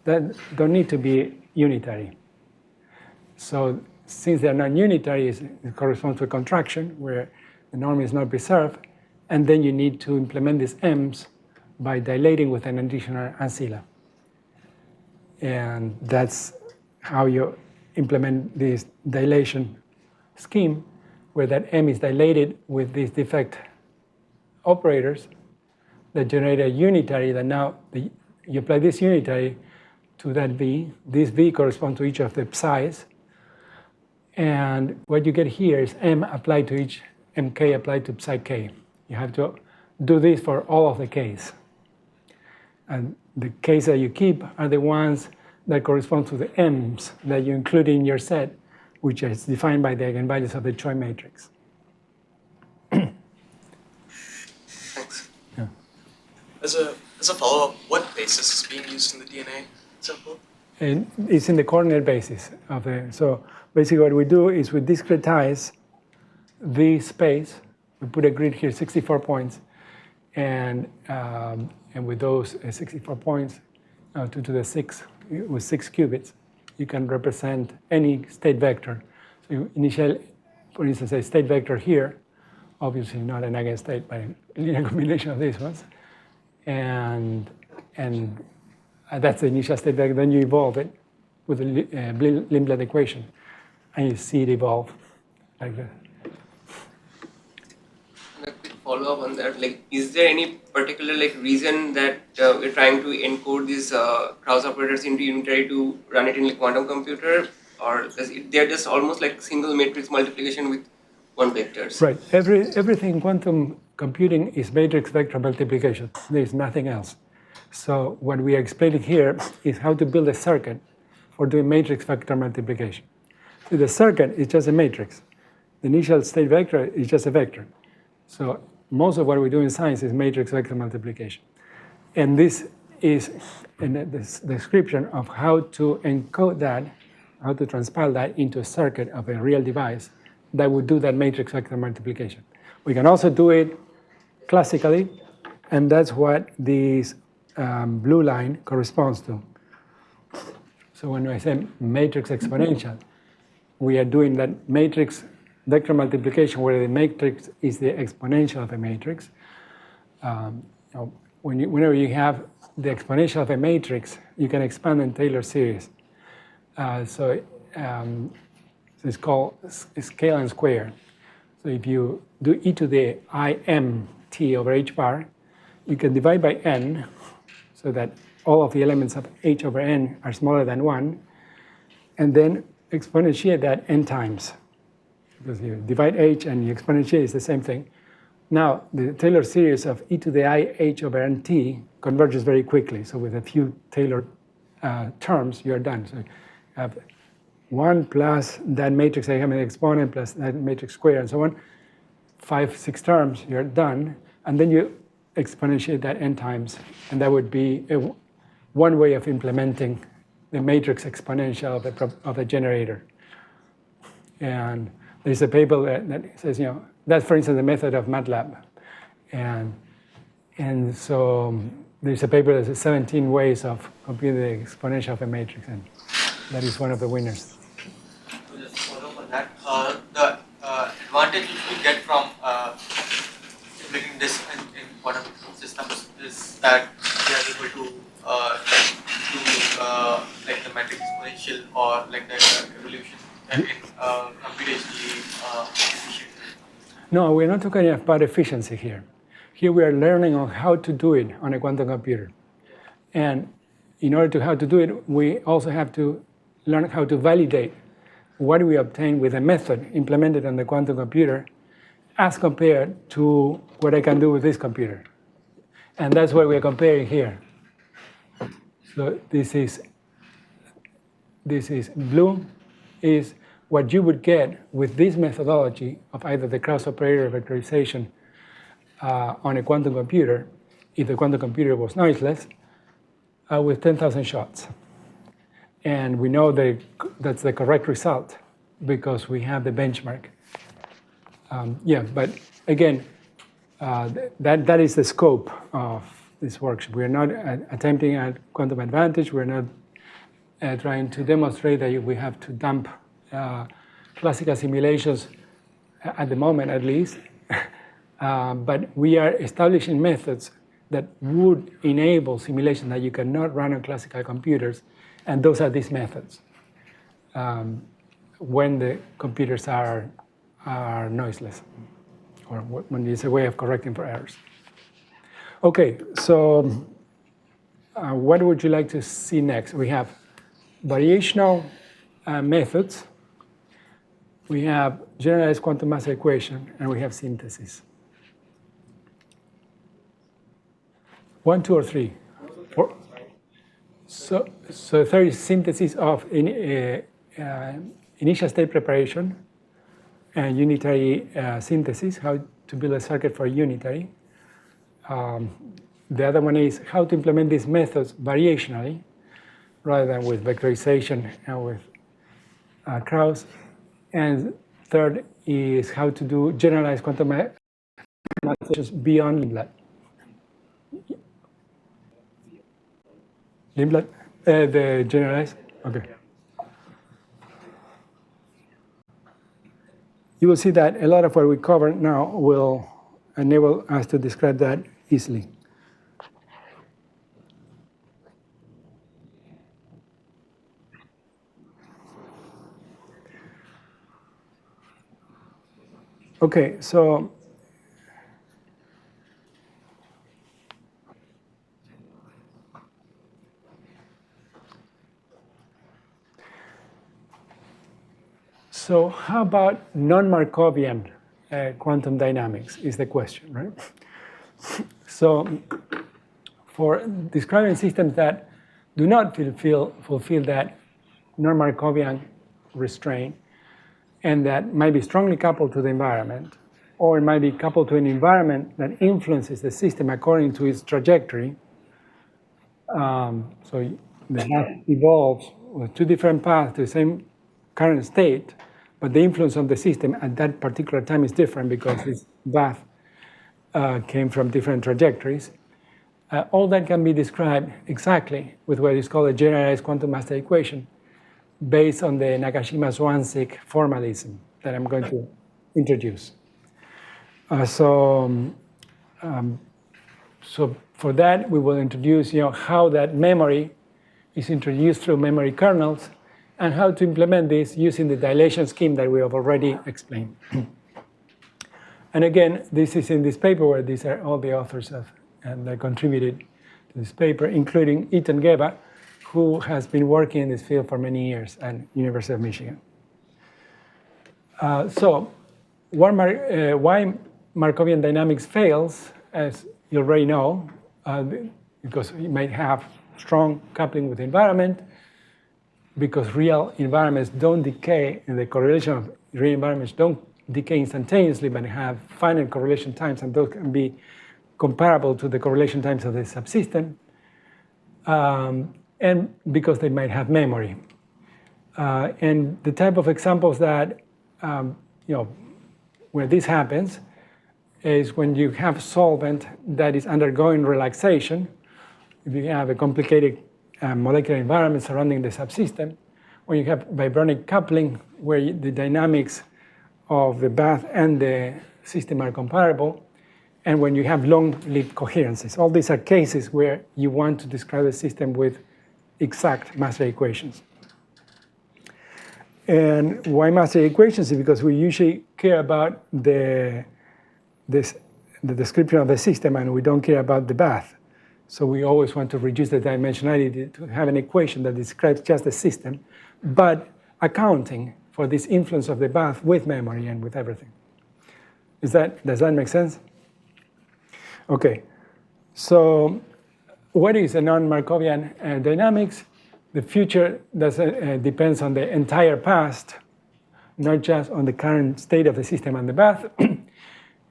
that don't need to be unitary. So since they're not unitary, it corresponds to a contraction where the norm is not preserved. And then you need to implement these M's by dilating with an additional ancilla. And that's how you implement this dilation scheme, where that M is dilated with these defect operators that generate a unitary that now you apply this unitary to that V. This V corresponds to each of the psi's. And what you get here is M applied to each MK applied to psi K. You have to do this for all of the Ks. And the Ks that you keep are the ones that correspond to the M's that you include in your set, which is defined by the eigenvalues of the Choi matrix. Thanks. Yeah. As a follow-up, what basis is being used in the DNA sample? And it's in the coordinate basis of the. So basically, what we do is we discretize the space. We put a grid here, 64 points, and with those 64 points, 2 to the 6 with 6 qubits, you can represent any state vector. So you initial, for instance, a state vector here, obviously not an eigenstate, but a linear combination of these ones, and that's the initial state vector. Then you evolve it with the Lindblad equation, and you see it evolve like that. And a quick follow-up on that, like, is there any particular like reason that we're trying to encode these Krauss operators into unitary to run it in a quantum computer, or they're just almost like single matrix multiplication with one vectors? Right. Everything in quantum computing is matrix vector multiplication. There is nothing else. So what we are explaining here is how to build a circuit for doing matrix vector multiplication. So the circuit is just a matrix. The initial state vector is just a vector. So most of what we do in science is matrix vector multiplication. And this is the description of how to encode that, how to transpile that into a circuit of a real device that would do that matrix vector multiplication. We can also do it classically, and that's what this blue line corresponds to. So when I say matrix exponential, we are doing that matrix vector multiplication where the matrix is the exponential of a matrix. Whenever you have the exponential of a matrix, you can expand in Taylor series. So it's called scale and square. So if you do e to the IMT over h bar, you can divide by n so that all of the elements of h over n are smaller than 1, and then exponentiate that n times. Because you divide h and you exponentiate is the same thing. Now, the Taylor series of e to the I h over nt converges very quickly. So with a few Taylor terms, you're done. So you have 1 plus that matrix I have an exponent plus that matrix square and so on. 5, 6 terms, you're done. And then you exponentiate that n times. And that would be one way of implementing the matrix exponential of the generator. And there's a paper that says, that's, for instance, the method of MATLAB. And so there's a paper that says 17 ways of computing the exponential of a matrix, and that is one of the winners. So just follow up on that. The advantage which we get from implementing this in quantum systems is that we are able to do like the matrix exponential or like the evolution in computationally efficient. No, we're not talking about efficiency here. Here we are learning on how to do it on a quantum computer. And in order to how to do it, we also have to learn how to validate what we obtain with a method implemented on the quantum computer as compared to what I can do with this computer. And that's what we're comparing here. So this is blue is what you would get with this methodology of either the Krauss operator or vectorization on a quantum computer, if the quantum computer was noiseless, with 10,000 shots. And we know that that's the correct result because we have the benchmark. But again, that is the scope of this workshop. We're not attempting at quantum advantage. We're not trying to demonstrate that we have to dump classical simulations at the moment, at least. But we are establishing methods that would enable simulation that you cannot run on classical computers, and those are these methods when the computers are noiseless, or when there's a way of correcting for errors. Okay, so what would you like to see next? We have variational methods, we have generalized quantum mass equation, and we have synthesis. 1, 2, or 3? 4. So there is synthesis of initial state preparation and unitary synthesis, how to build a circuit for unitary. The other one is how to implement these methods variationally rather than with vectorization and with Krauss. And third is how to do generalized quantum mathematics beyond Limblad. Limblad? The generalized? Okay. You will see that a lot of what we cover now will enable us to describe that easily. Okay, so how about non-Markovian quantum dynamics is the question, right? So for describing systems that do not fulfill that non-Markovian restraint, and that might be strongly coupled to the environment, or it might be coupled to an environment that influences the system according to its trajectory. So the path evolves with two different paths to the same current state, but the influence on the system at that particular time is different because this path came from different trajectories. All that can be described exactly with what is called a generalized quantum master equation, based on the Nakashima-Zwanzig formalism that I'm going to introduce. So for that, we will introduce how that memory is introduced through memory kernels and how to implement this using the dilation scheme that we have already explained. And again, this is in this paper where these are all the authors that contributed to this paper, including Ethan Geba, who has been working in this field for many years at University of Michigan. So why Markovian dynamics fails, as you already know, because you might have strong coupling with the environment, because real environments don't decay, and the correlation of real environments don't decay instantaneously, but have finite correlation times, and those can be comparable to the correlation times of the subsystem. and because they might have memory. And the type of examples that, where this happens is when you have solvent that is undergoing relaxation. If you have a complicated molecular environment surrounding the subsystem, when you have vibronic coupling, where the dynamics of the bath and the system are comparable, and when you have long-lived coherences. All these are cases where you want to describe a system with exact master equations. And why master equations? Is because we usually care about the description of the system, and we don't care about the bath. So we always want to reduce the dimensionality to have an equation that describes just the system, but accounting for this influence of the bath with memory and with everything. Does that make sense? Okay, so what is a non-Markovian dynamics? The future depends on the entire past, not just on the current state of the system and the bath.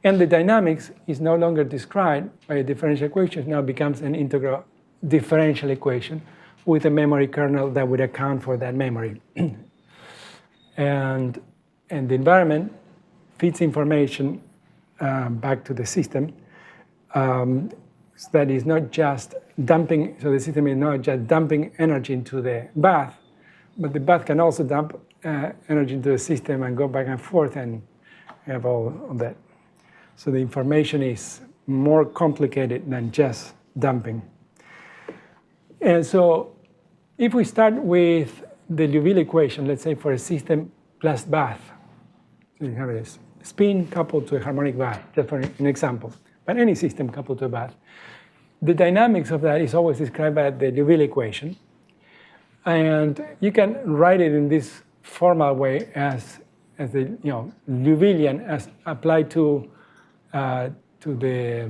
And the dynamics is no longer described by a differential equation. It now becomes an integral differential equation with a memory kernel that would account for that memory. And the environment feeds information back to the system. That is not just dumping, so the system is not just dumping energy into the bath, but the bath can also dump energy into the system and go back and forth and have all of that. So the information is more complicated than just dumping. And so if we start with the Liouville equation, let's say for a system plus bath, so you have a spin coupled to a harmonic bath, just for an example, but any system coupled to a bath. The dynamics of that is always described by the Liouville equation. And you can write it in this formal way as the Liouvillean as applied to the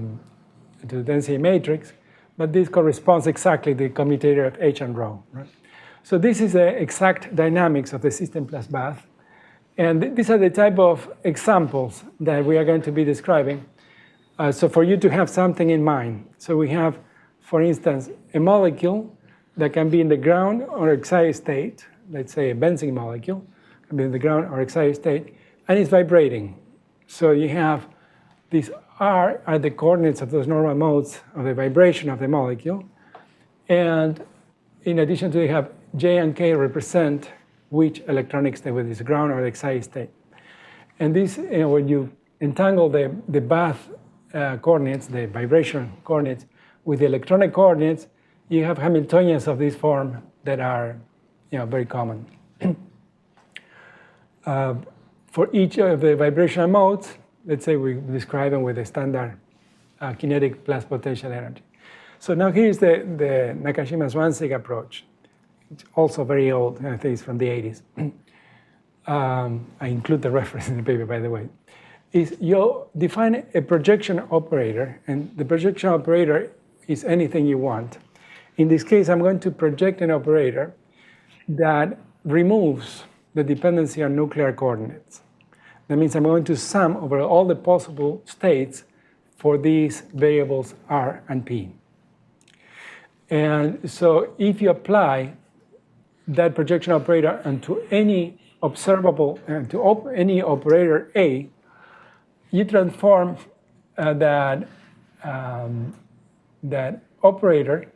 density matrix, but this corresponds exactly to the commutator of H and rho. Right? So this is the exact dynamics of the system plus bath. And these are the type of examples that we are going to be describing. So for you to have something in mind. So we have, for instance, a molecule that can be in the ground or excited state, let's say a benzene molecule, can be in the ground or excited state, and it's vibrating. So you have these R are the coordinates of those normal modes of the vibration of the molecule. And in addition to it, you have J and K represent which electronic state, whether it's ground or excited state. And this, when you entangle the bath coordinates, the vibration coordinates, with the electronic coordinates, you have Hamiltonians of this form that are very common. For each of the vibrational modes, let's say we describe them with a standard kinetic plus potential energy. So now here's the Nakashima-Zwanzig approach. It's also very old, I think it's from the 80s. I include the reference in the paper, by the way. Is you define a projection operator, and the projection operator is anything you want. In this case, I'm going to project an operator that removes the dependency on nuclear coordinates. That means I'm going to sum over all the possible states for these variables R and P. And so if you apply that projection operator onto any observable, to any operator A, you transform that operator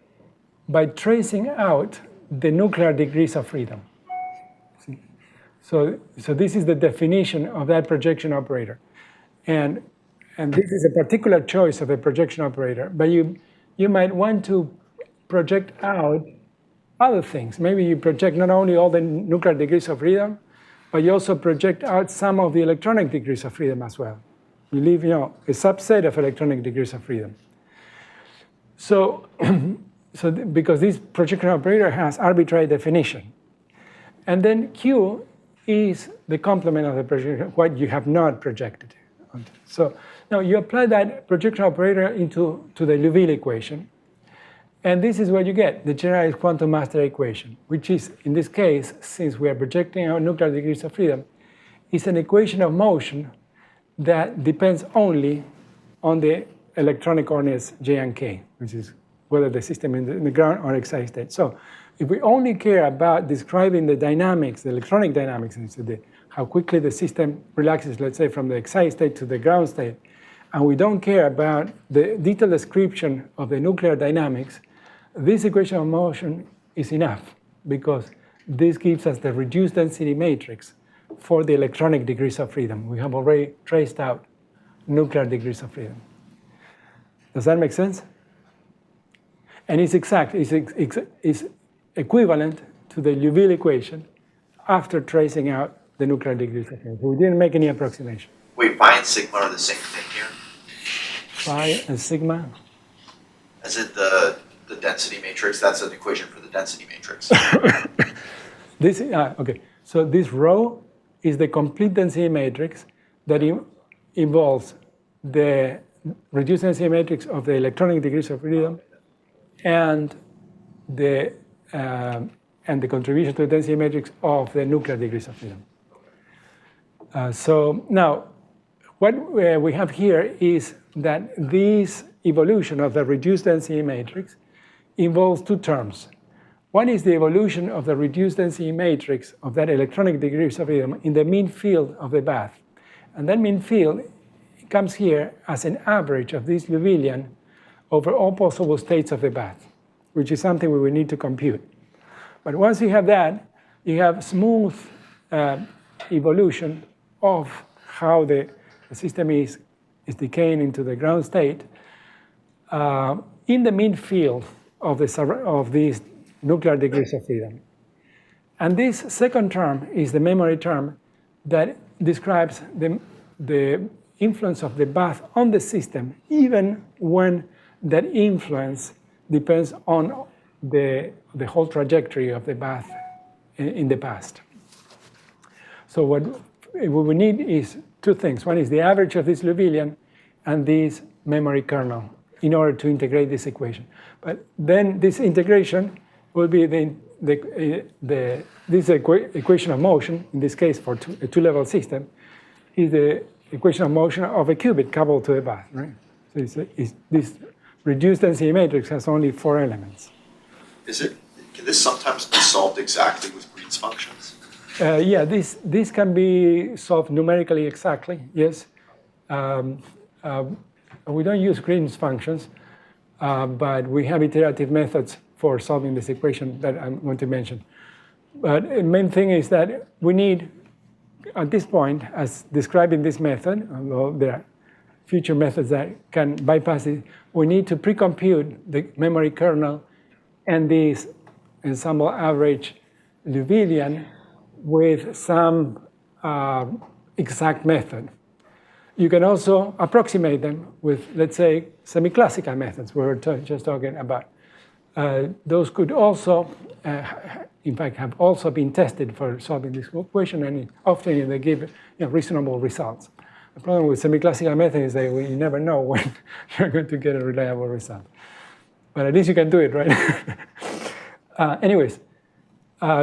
by tracing out the nuclear degrees of freedom. See? So this is the definition of that projection operator. And this is a particular choice of a projection operator, but you might want to project out other things. Maybe you project not only all the nuclear degrees of freedom, but you also project out some of the electronic degrees of freedom as well. You leave, a subset of electronic degrees of freedom. So because this projection operator has arbitrary definition. And then Q is the complement of the projection, what you have not projected. So now you apply that projection operator to the Liouville equation. And this is what you get, the generalized quantum master equation, which is, in this case, since we are projecting our nuclear degrees of freedom, is an equation of motion that depends only on the electronic coordinates J and K, which is whether the system is in the ground or excited state. So if we only care about describing the dynamics, the electronic dynamics, how quickly the system relaxes, let's say, from the excited state to the ground state, and we don't care about the detailed description of the nuclear dynamics, this equation of motion is enough, because this gives us the reduced density matrix for the electronic degrees of freedom. We have already traced out nuclear degrees of freedom. Does that make sense? And it's exact, it's equivalent to the Liouville equation after tracing out the nuclear degrees of freedom. We didn't make any approximation. Wait, pi and sigma are the same thing here? Phi and sigma? As in the density matrix, that's an equation for the density matrix. This, okay, so this rho is the complete density matrix that involves the reduced density matrix of the electronic degrees of freedom and the contribution to the density matrix of the nuclear degrees of freedom. So now, what we have here is that this evolution of the reduced density matrix involves two terms. One is the evolution of the reduced density matrix of that electronic degrees of freedom in the mean field of the bath. And that mean field comes here as an average of this Liouvillean over all possible states of the bath, which is something we will need to compute. But once you have that, you have smooth evolution of how the system is decaying into the ground state in the mean field of these nuclear degrees of freedom. And this second term is the memory term that describes the influence of the bath on the system, even when that influence depends on the whole trajectory of the bath in the past. So what we need is two things. One is the average of this Liouvillean and this memory kernel in order to integrate this equation. But then this integration will be this equation of motion, in this case for a two-level system, is the equation of motion of a qubit coupled to a bath, right? So this reduced density matrix has only 4 elements. Can this sometimes be solved exactly with Green's functions? Yeah, this can be solved numerically exactly, yes. We don't use Green's functions, but we have iterative methods for solving this equation that I'm going to mention. But the main thing is that we need, at this point, as described in this method, although there are future methods that can bypass it, we need to pre-compute the memory kernel and this ensemble average Liouvillean with some exact method. You can also approximate them with, let's say, semi-classical methods we were just talking about. Those could also, in fact, have also been tested for solving this equation, and often they give reasonable results. The problem with semi-classical methods is that you never know when you're going to get a reliable result. But at least you can do it, right? Anyways,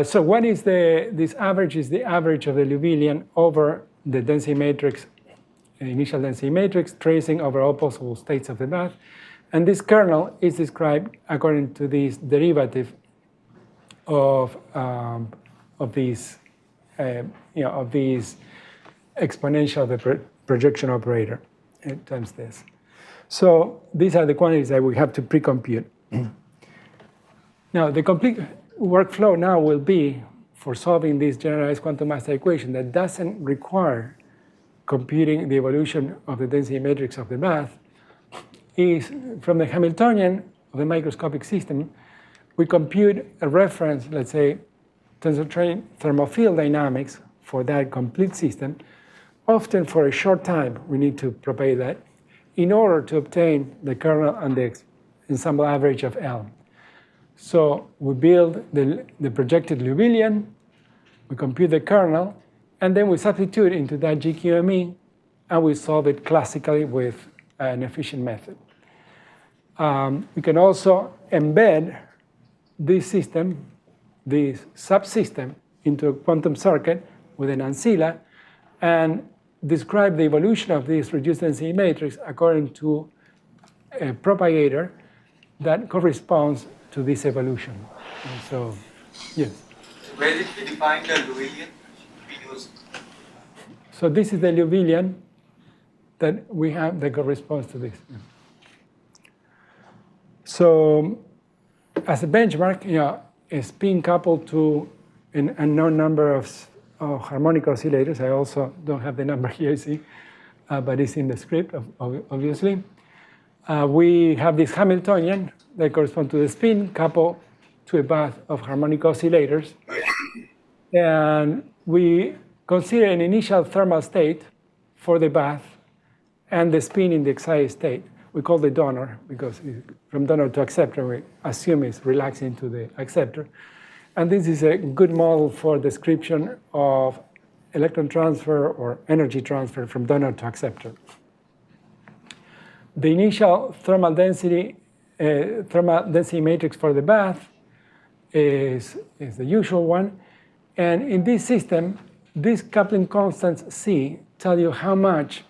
so what is this average? Is the average of the Liouvillean over the density matrix, initial density matrix, tracing over all possible states of the bath. And this kernel is described according to this derivative of these exponential of the projection operator times this. So these are the quantities that we have to pre-compute. Now the complete workflow now will be for solving this generalized quantum master equation that doesn't require computing the evolution of the density matrix of the bath, is from the Hamiltonian of the microscopic system, we compute a reference, let's say, tensor train thermal field dynamics for that complete system. Often for a short time, we need to propagate that in order to obtain the kernel and the ensemble average of L. So we build the projected Liouvillean, we compute the kernel, and then we substitute into that GQME, and we solve it classically with an efficient method. We can also embed this system, this subsystem, into a quantum circuit with an ancilla and describe the evolution of this reduced density matrix according to a propagator that corresponds to this evolution. And so, yes. Where did we define the Liouvillean we used? So this is the Liouvillean that we have that corresponds to this. So as a benchmark, a spin coupled to an unknown number of harmonic oscillators. I also don't have the number here, see, but it's in the script, obviously. We have this Hamiltonian that corresponds to the spin coupled to a bath of harmonic oscillators. And we consider an initial thermal state for the bath and the spin in the excited state. We call the donor, because from donor to acceptor, we assume it's relaxing to the acceptor. And this is a good model for description of electron transfer or energy transfer from donor to acceptor. The initial thermal density matrix for the bath is the usual one. And in this system, these coupling constants C tell you how much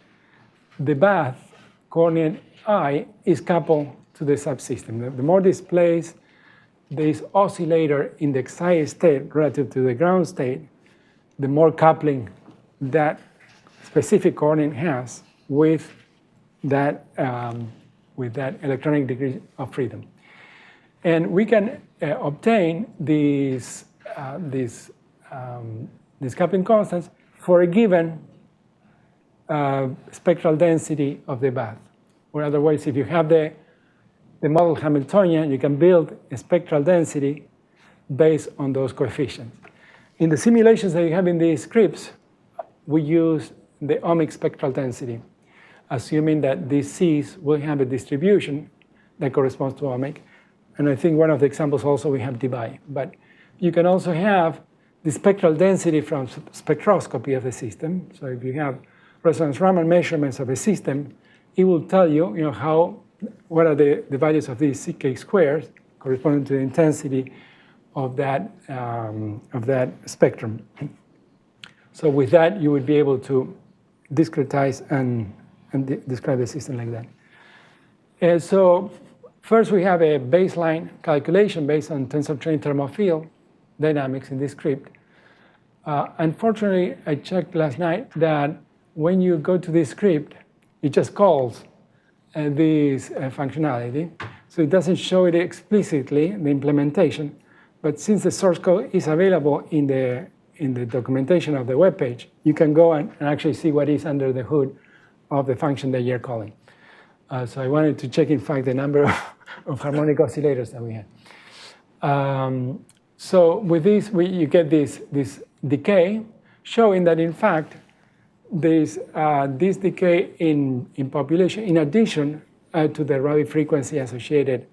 the bath coordinate I is coupled to the subsystem. The more displaced this oscillator in the excited state relative to the ground state, the more coupling that specific coordinate has with that electronic degree of freedom. And we can obtain these coupling constants for a given spectral density of the bath. Or otherwise, if you have the model Hamiltonian, you can build a spectral density based on those coefficients. In the simulations that you have in these scripts, we use the ohmic spectral density, assuming that these C's will have a distribution that corresponds to ohmic. And I think one of the examples also we have Debye. But you can also have the spectral density from spectroscopy of the system. So if you have resonance Raman measurements of a system, it will tell you, what are the values of these CK squares corresponding to the intensity of that spectrum. So with that, you would be able to discretize and describe the system like that. And so first we have a baseline calculation based on tensor train thermal field dynamics in this script. Unfortunately, I checked last night that when you go to this script, it just calls this functionality. So it doesn't show it explicitly, the implementation. But since the source code is available in the documentation of the web page, you can go and actually see what is under the hood of the function that you're calling. So I wanted to check, in fact, the number of harmonic oscillators that we had. So with this, you get this decay, showing that, in fact, there's this decay in population, in addition to the Rabi frequency associated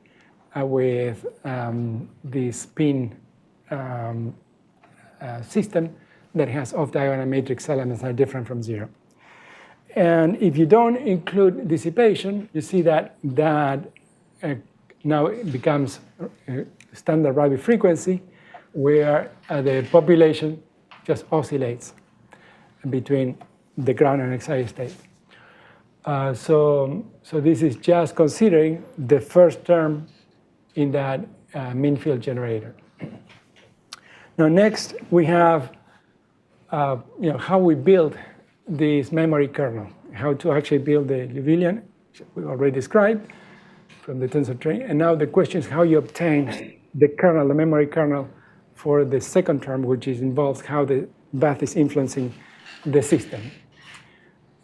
with the spin system that has off-diagonal matrix elements that are different from zero. And if you don't include dissipation, you see that now it becomes standard Rabi frequency, where the population just oscillates between the ground and excited state. So this is just considering the first term in that mean field generator. Now next we have how we build this memory kernel, how to actually build the Liouvillean, we already described from the tensor train. And now the question is how you obtain the kernel, the memory kernel, for the second term, which involves how the bath is influencing the system.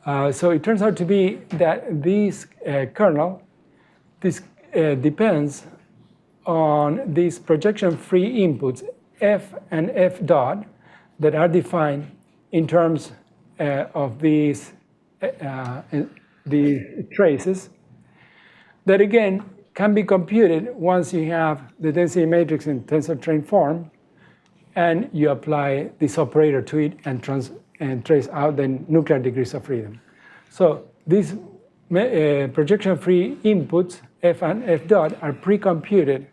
So it turns out to be that this kernel, depends on these projection-free inputs, F and F dot, that are defined in terms of these traces that, again, can be computed once you have the density matrix in tensor train form, and you apply this operator to it and trace out the nuclear degrees of freedom. So these projection-free inputs, F and F dot, are pre-computed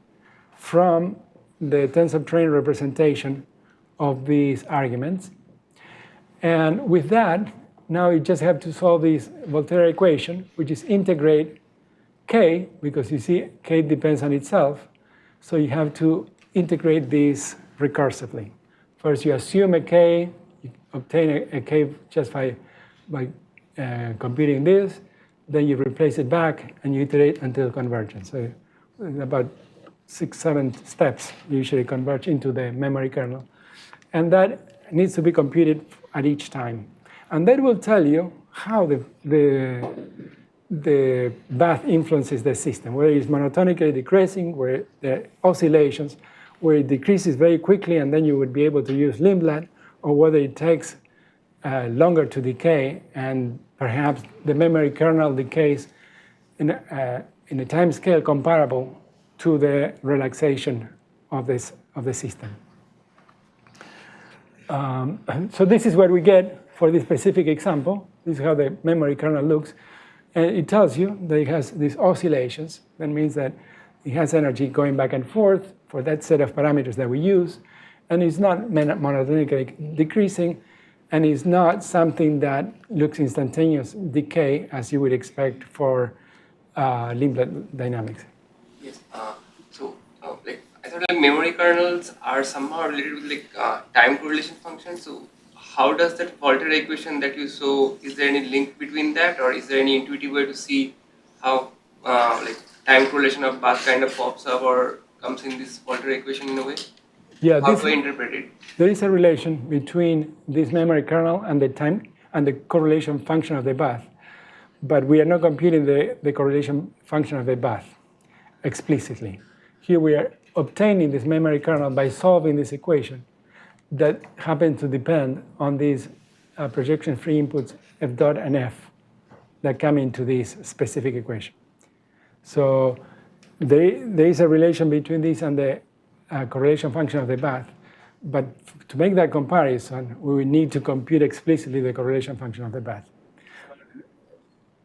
from the tensor train representation of these arguments. And with that, now you just have to solve this Volterra equation, which is integrate k, because you see k depends on itself, so you have to integrate these recursively. First, you assume a k, you obtain a k just by computing this, then you replace it back, and you iterate until convergence. So about 6, 7 steps usually converge into the memory kernel. And that needs to be computed at each time. And that will tell you how the bath influences the system, where it's monotonically decreasing, where there are oscillations, where it decreases very quickly, and then you would be able to use Lindblad, or whether it takes longer to decay, and perhaps the memory kernel decays in a time scale comparable to the relaxation of the system. So this is what we get for this specific example. This is how the memory kernel looks. And it tells you that it has these oscillations. That means that it has energy going back and forth for that set of parameters that we use. And it's not monotonically decreasing. And it's not something that looks instantaneous decay as you would expect for Lindblad dynamics. Yes. I thought like memory kernels are somehow related with like time correlation functions. So how does that Volterra equation that you saw, is there any link between that, or is there any intuitive way to see how like time correlation of bath kind of pops up or comes in this Volterra equation in a way? Yeah, How do I interpret it? There is a relation between this memory kernel and the time and the correlation function of the bath. But we are not computing the correlation function of the bath explicitly. Here we are obtaining this memory kernel by solving this equation that happens to depend on these projection-free inputs f dot and f that come into this specific equation. So there is a relation between this and the correlation function of the bath. But to make that comparison, we would need to compute explicitly the correlation function of the bath.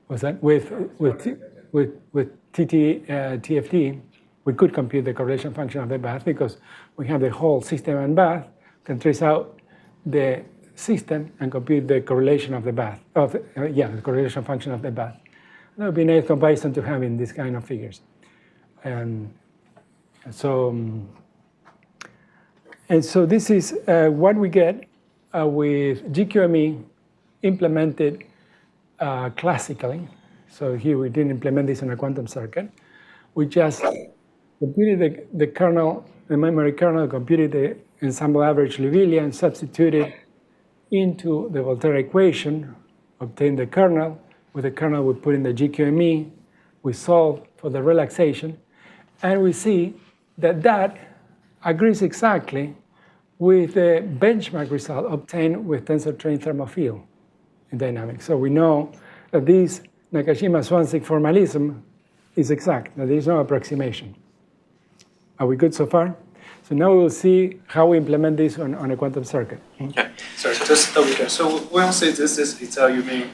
Was that with TFT, we could compute the correlation function of the bath because we have the whole system and bath, can trace out the system and compute the correlation of the bath, the correlation function of the bath. That would be a nice comparison to have in this kind of figures. And so this is what we get with GQME implemented classically. So here we didn't implement this in a quantum circuit. We just computed the kernel, the memory kernel, computed the ensemble average Liouville, substituted into the Volterra equation, obtained the kernel. With the kernel, we put in the GQME. We solve for the relaxation. And we see that that agrees exactly with the benchmark result obtained with tensor train thermofield in dynamics. So we know that this Nakashima-Swansig formalism is exact, that there is no approximation. Are we good so far? So now we'll see how we implement this on a quantum circuit. Okay. Sorry, just double check. So when you say this is Itzel, you mean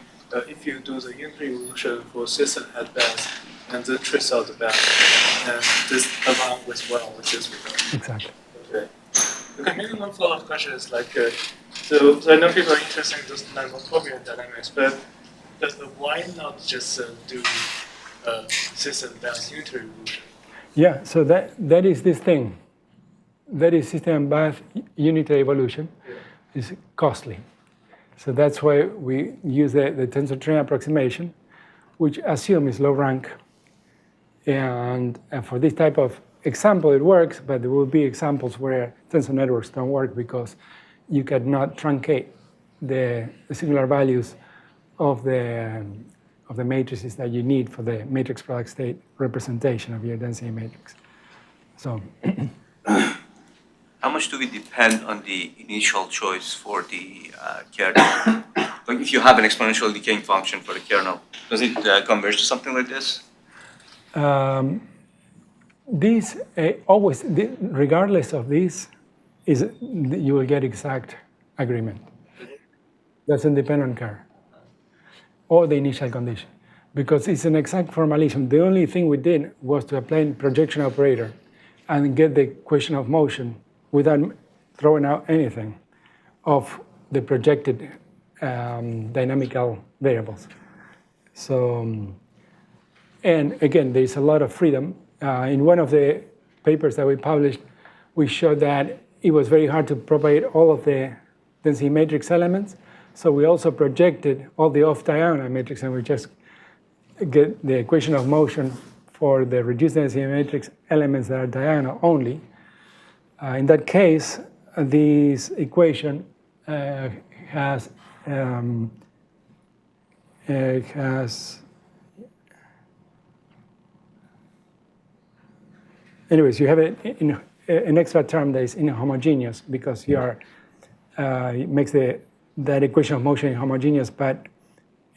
if you do the unitary evolution for system at best and then trace out the best, and this along with which is result. Exactly. Okay. Okay, maybe one follow-up question is like, so I know people are interested in this non-coherent dynamics, but why not just do system-based unitary evolution? Yeah, so that is this thing. That is system bath unitary evolution. Is costly. So that's why we use the tensor train approximation, which assumes low rank. And for this type of example, it works, but there will be examples where tensor networks don't work because you cannot truncate the singular values of the matrices that you need for the matrix product state representation of your density matrix. So. How much do we depend on the initial choice for the kernel? Like if you have an exponential decaying function for the kernel, does it converge to something like this? This always, regardless of this, you will get exact agreement. Doesn't depend on Kerr or the initial condition, because it's an exact formalism. The only thing we did was to apply a projection operator and get the equation of motion without throwing out anything of the projected dynamical variables. So And again, there's a lot of freedom. In one of the papers that we published, we showed that it was very hard to propagate all of the density matrix elements. So we also projected all the off-diagonal matrix, and we just get the equation of motion for the reduced density matrix elements that are diagonal only. In that case, this equation has anyways, you have an extra term that is inhomogeneous because you are it makes that equation of motion inhomogeneous, but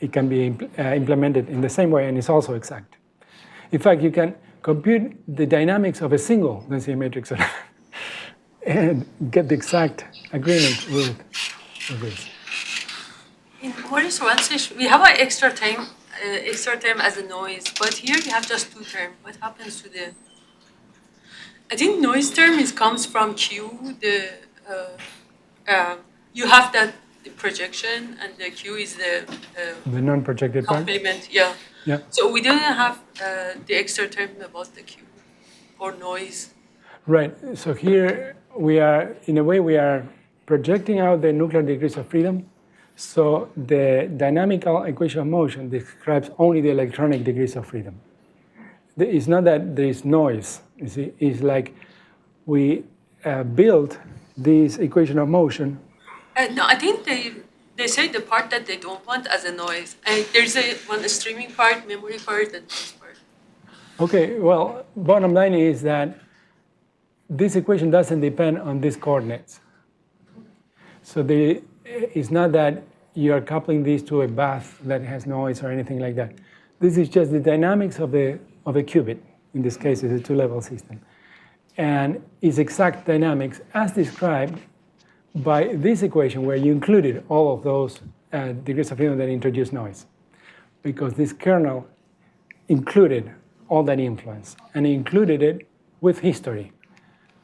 it can be implemented in the same way, and it's also exact. In fact, you can compute the dynamics of a single density matrix and get the exact agreement with this. In Morris Wansish, we have an extra term as a noise, but here we have just two terms. What happens to the? I think noise term comes from Q. You have that the projection, and the Q is the non-projected part. Complement. Yeah. Yeah. So we didn't have the extra term about the Q or noise. Right. So here we are, in a way, we are projecting out the nuclear degrees of freedom. So the dynamical equation of motion describes only the electronic degrees of freedom. It's not that there is noise. You see, it's like we build this equation of motion. No, I think they say the part that they don't want as a noise. And there's one streaming part, memory part, and noise part. Okay, well, bottom line is that this equation doesn't depend on these coordinates. So it's not that you are coupling these to a bath that has noise or anything like that. This is just the dynamics of a qubit. In this case, it's a two-level system. And its exact dynamics as described by this equation where you included all of those degrees of freedom that introduce noise. Because this kernel included all that influence, and included it with history.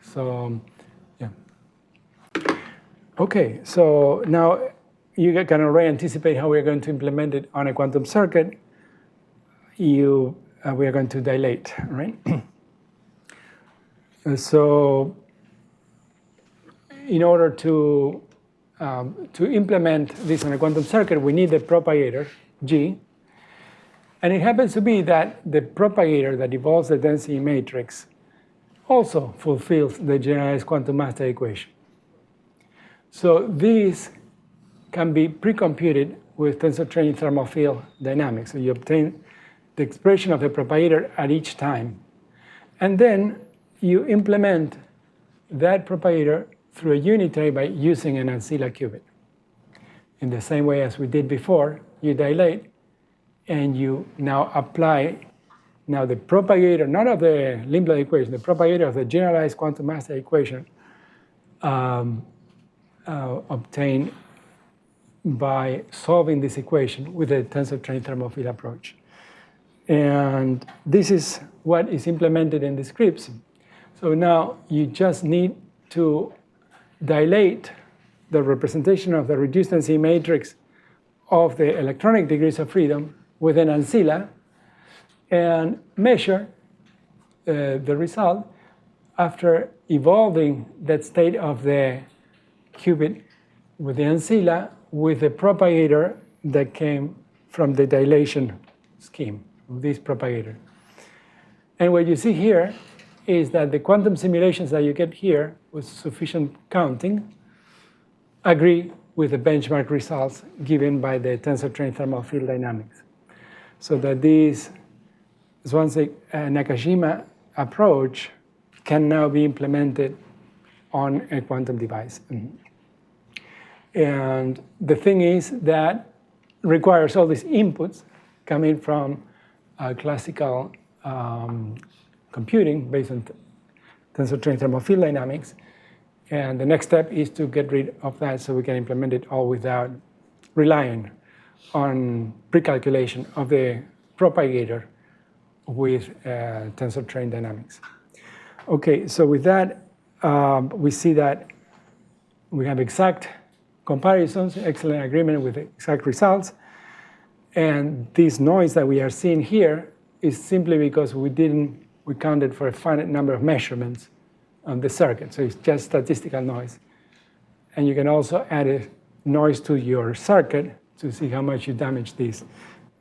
So, yeah. Okay, so now you can already anticipate how we're going to implement it on a quantum circuit. We are going to dilate, right? So in order to implement this on a quantum circuit, we need a propagator, G. And it happens to be that the propagator that evolves the density matrix also fulfills the generalized quantum master equation. So these can be pre-computed with tensor training thermal field dynamics. So you obtain the expression of the propagator at each time. And then you implement that propagator through a unitary by using an ancilla qubit. In the same way as we did before, you dilate, and you now apply the propagator, not of the Lindblad equation, the propagator of the generalized quantum master equation obtained by solving this equation with the tensor training thermal field approach. And this is what is implemented in the scripts. So now you just need to dilate the representation of the reduced density matrix of the electronic degrees of freedom with an ancilla and measure the result after evolving that state of the qubit with the ancilla with the propagator that came from the dilation scheme of this propagator. And what you see here is that the quantum simulations that you get here with sufficient counting agree with the benchmark results given by the tensor training thermal field dynamics. So that this Nakajima approach can now be implemented on a quantum device. And the thing is that requires all these inputs coming from classical computing based on tensor training thermal field dynamics. And the next step is to get rid of that so we can implement it all without relying on pre-calculation of the propagator with tensor train dynamics. Okay, so with that, we see that we have exact comparisons, excellent agreement with exact results. And this noise that we are seeing here is simply because we counted for a finite number of measurements on the circuit. So it's just statistical noise. And you can also add a noise to your circuit to see how much you damage this.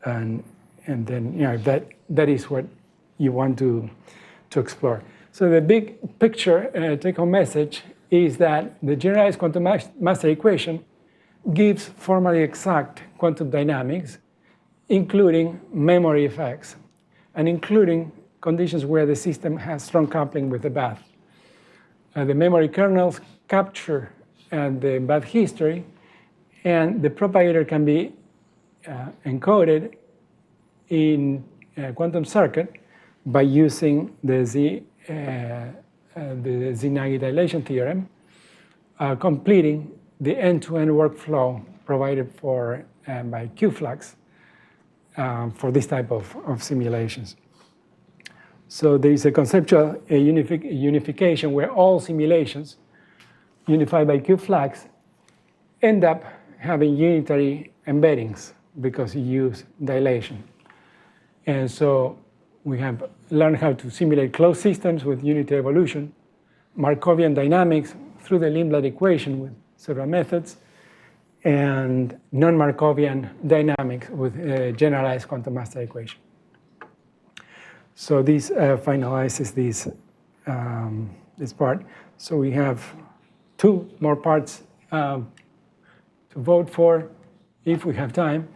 And then, that is what you want to explore. So the big picture, take-home message, is that the generalized quantum master equation gives formally exact quantum dynamics, including memory effects, and including conditions where the system has strong coupling with the bath. The memory kernels capture the bath history, and the propagator can be encoded in a quantum circuit by using the Z-Nagy dilation theorem, completing the end-to-end workflow provided for by QFlux for this type of simulations. So there is a conceptual unification where all simulations unified by QFlux end up having unitary embeddings because you use dilation. And so we have learned how to simulate closed systems with unitary evolution, Markovian dynamics through the Lindblad equation with several methods, and non-Markovian dynamics with a generalized quantum master equation. So this finalizes this part. So we have 2 more parts to vote for if we have time.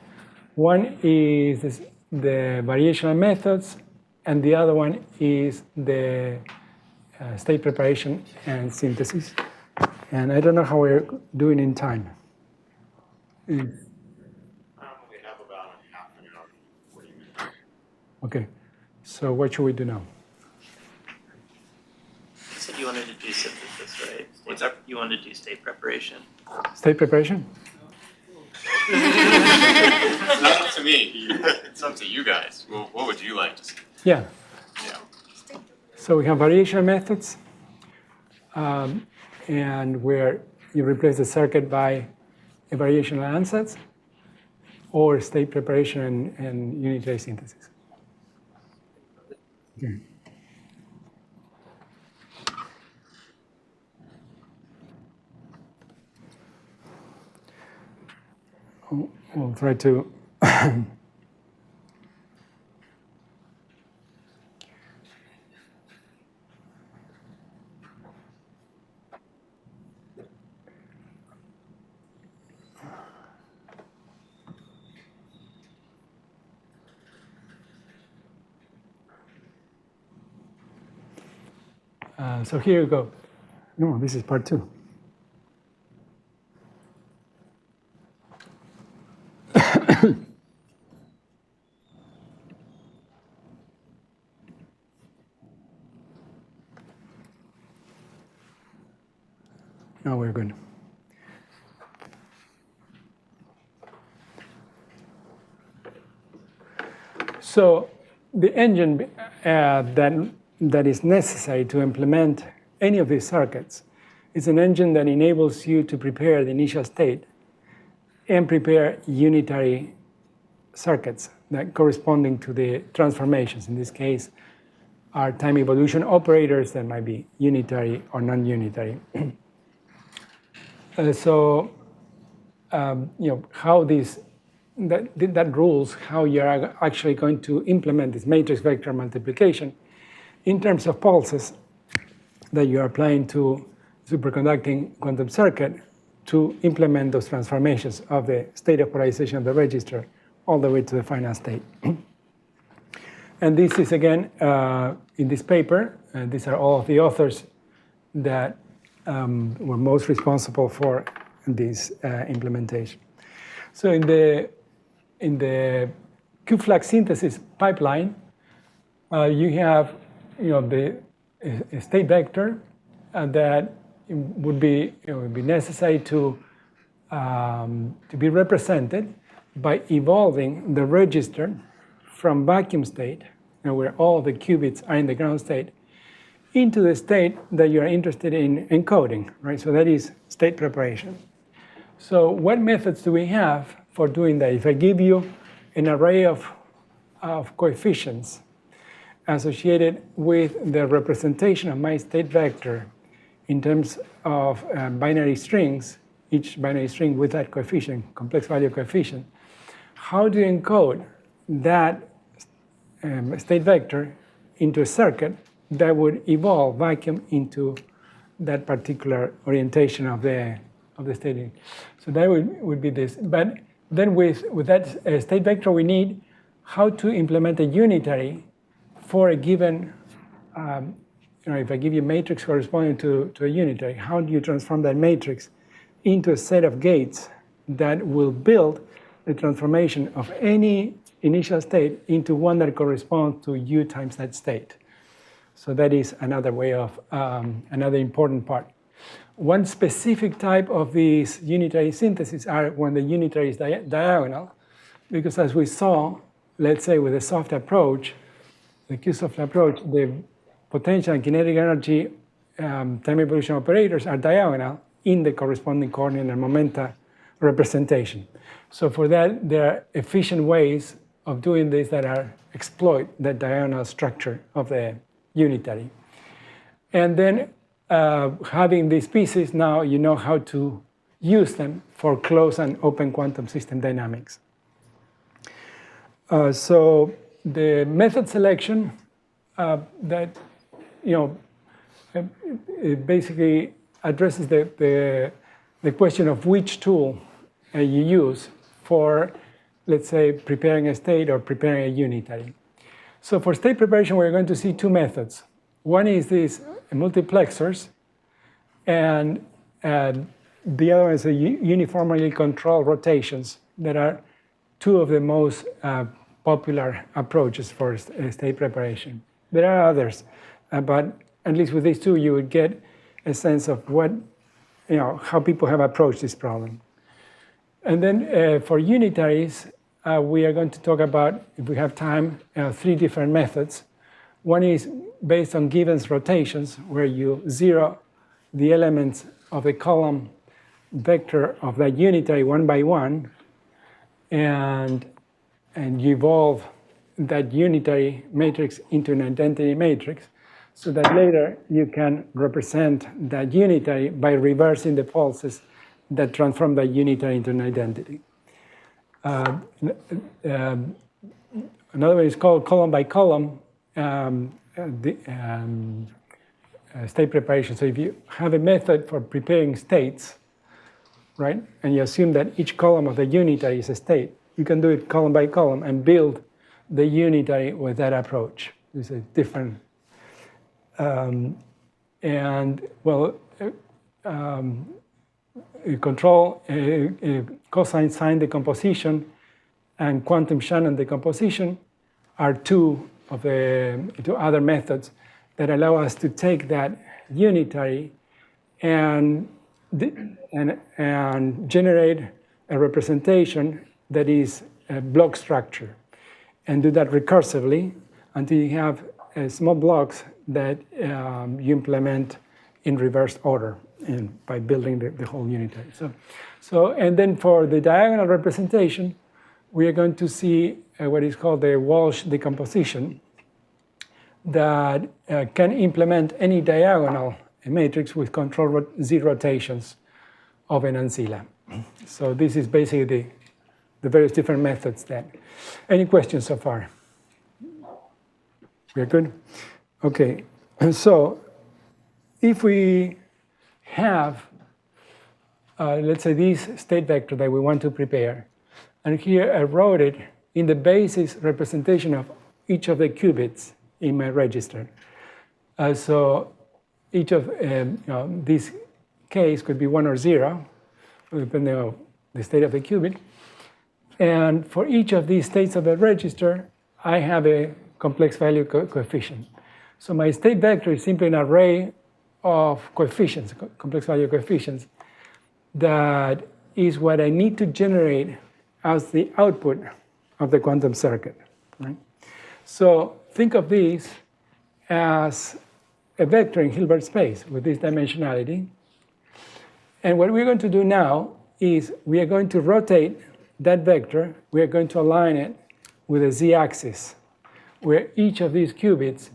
One is the variational methods, and the other one is the state preparation and synthesis. And I don't know how we're doing in time. We have about half an hour, 40 minutes. Okay, so what should we do now? You said you wanted to do synthesis, right? What's up? You wanted to do state preparation. State preparation? It's not up to me. It's up to you guys. Well, what would you like to see? Yeah. Yeah. So we have variational methods, and where you replace the circuit by a variational ansatz, or state preparation and unitary synthesis. Okay. We'll try to so here you go. No, this is part 2. Now we're good. So the engine that is necessary to implement any of these circuits is an engine that enables you to prepare the initial state and prepare unitary circuits that corresponding to the transformations. In this case, are time evolution operators that might be unitary or non-unitary. How that rules how you're actually going to implement this matrix vector multiplication in terms of pulses that you are applying to superconducting quantum circuit to implement those transformations of the state of polarization of the register all the way to the final state. And this is, again, in this paper, and these are all of the authors that were most responsible for this implementation. So in the QFlux synthesis pipeline, you have the state vector that would be necessary to be represented by evolving the register from vacuum state, where all the qubits are in the ground state, into the state that you're interested in encoding, right? So that is state preparation. So what methods do we have for doing that? If I give you an array of coefficients associated with the representation of my state vector in terms of binary strings, each binary string with that coefficient, complex value coefficient, how do you encode that state vector into a circuit that would evolve vacuum into that particular orientation of the state. So that would be this. But then with that state vector, we need how to implement a unitary for a given, if I give you a matrix corresponding to a unitary, how do you transform that matrix into a set of gates that will build the transformation of any initial state into one that corresponds to U times that state. So that is another way of, another important part. One specific type of these unitary syntheses are when the unitary is diagonal, because as we saw, let's say with the soft approach, the Q-soft approach, the potential and kinetic energy time evolution operators are diagonal in the corresponding coordinate and momenta representation. So for that, there are efficient ways of doing this that are exploit the diagonal structure of the unitary. And then having these pieces, now you know how to use them for closed and open quantum system dynamics. So the method selection that, it basically addresses the question of which tool you use for, let's say, preparing a state or preparing a unitary. So for state preparation, we're going to see two methods. One is these multiplexers, and the other one is a uniformly controlled rotations that are two of the most popular approaches for state preparation. There are others, but at least with these two, you would get a sense of what, how people have approached this problem. And then for unitaries, we are going to talk about, if we have time, 3 different methods. One is based on Gibbons rotations, where you zero the elements of the column vector of that unitary one by one, and you evolve that unitary matrix into an identity matrix, so that later you can represent that unitary by reversing the pulses that transform that unitary into an identity. Another one is called column by column state preparation. So if you have a method for preparing states, right, and you assume that each column of the unitary is a state, you can do it column by column and build the unitary with that approach. This is different. Control cosine sine decomposition and quantum Shannon decomposition are two of the other methods that allow us to take that unitary and generate a representation that is a block structure, and do that recursively until you have small blocks that you implement in reverse order and by building the whole unitary. And then for the diagonal representation, we are going to see what is called the Walsh decomposition that can implement any diagonal matrix with control Z rotations of an ancilla. So this is basically the various different methods then. Any questions so far? We are good? Okay, and so if we have, let's say, this state vector that we want to prepare, and here I wrote it in the basis representation of each of the qubits in my register. So each of this case could be 1 or 0, depending on the state of the qubit. And for each of these states of the register, I have a complex value coefficient. So my state vector is simply an array of coefficients, complex value coefficients, that is what I need to generate as the output of the quantum circuit. Right? So think of these as a vector in Hilbert space with this dimensionality. And what we're going to do now is we are going to rotate that vector. We are going to align it with a z-axis where each of these qubits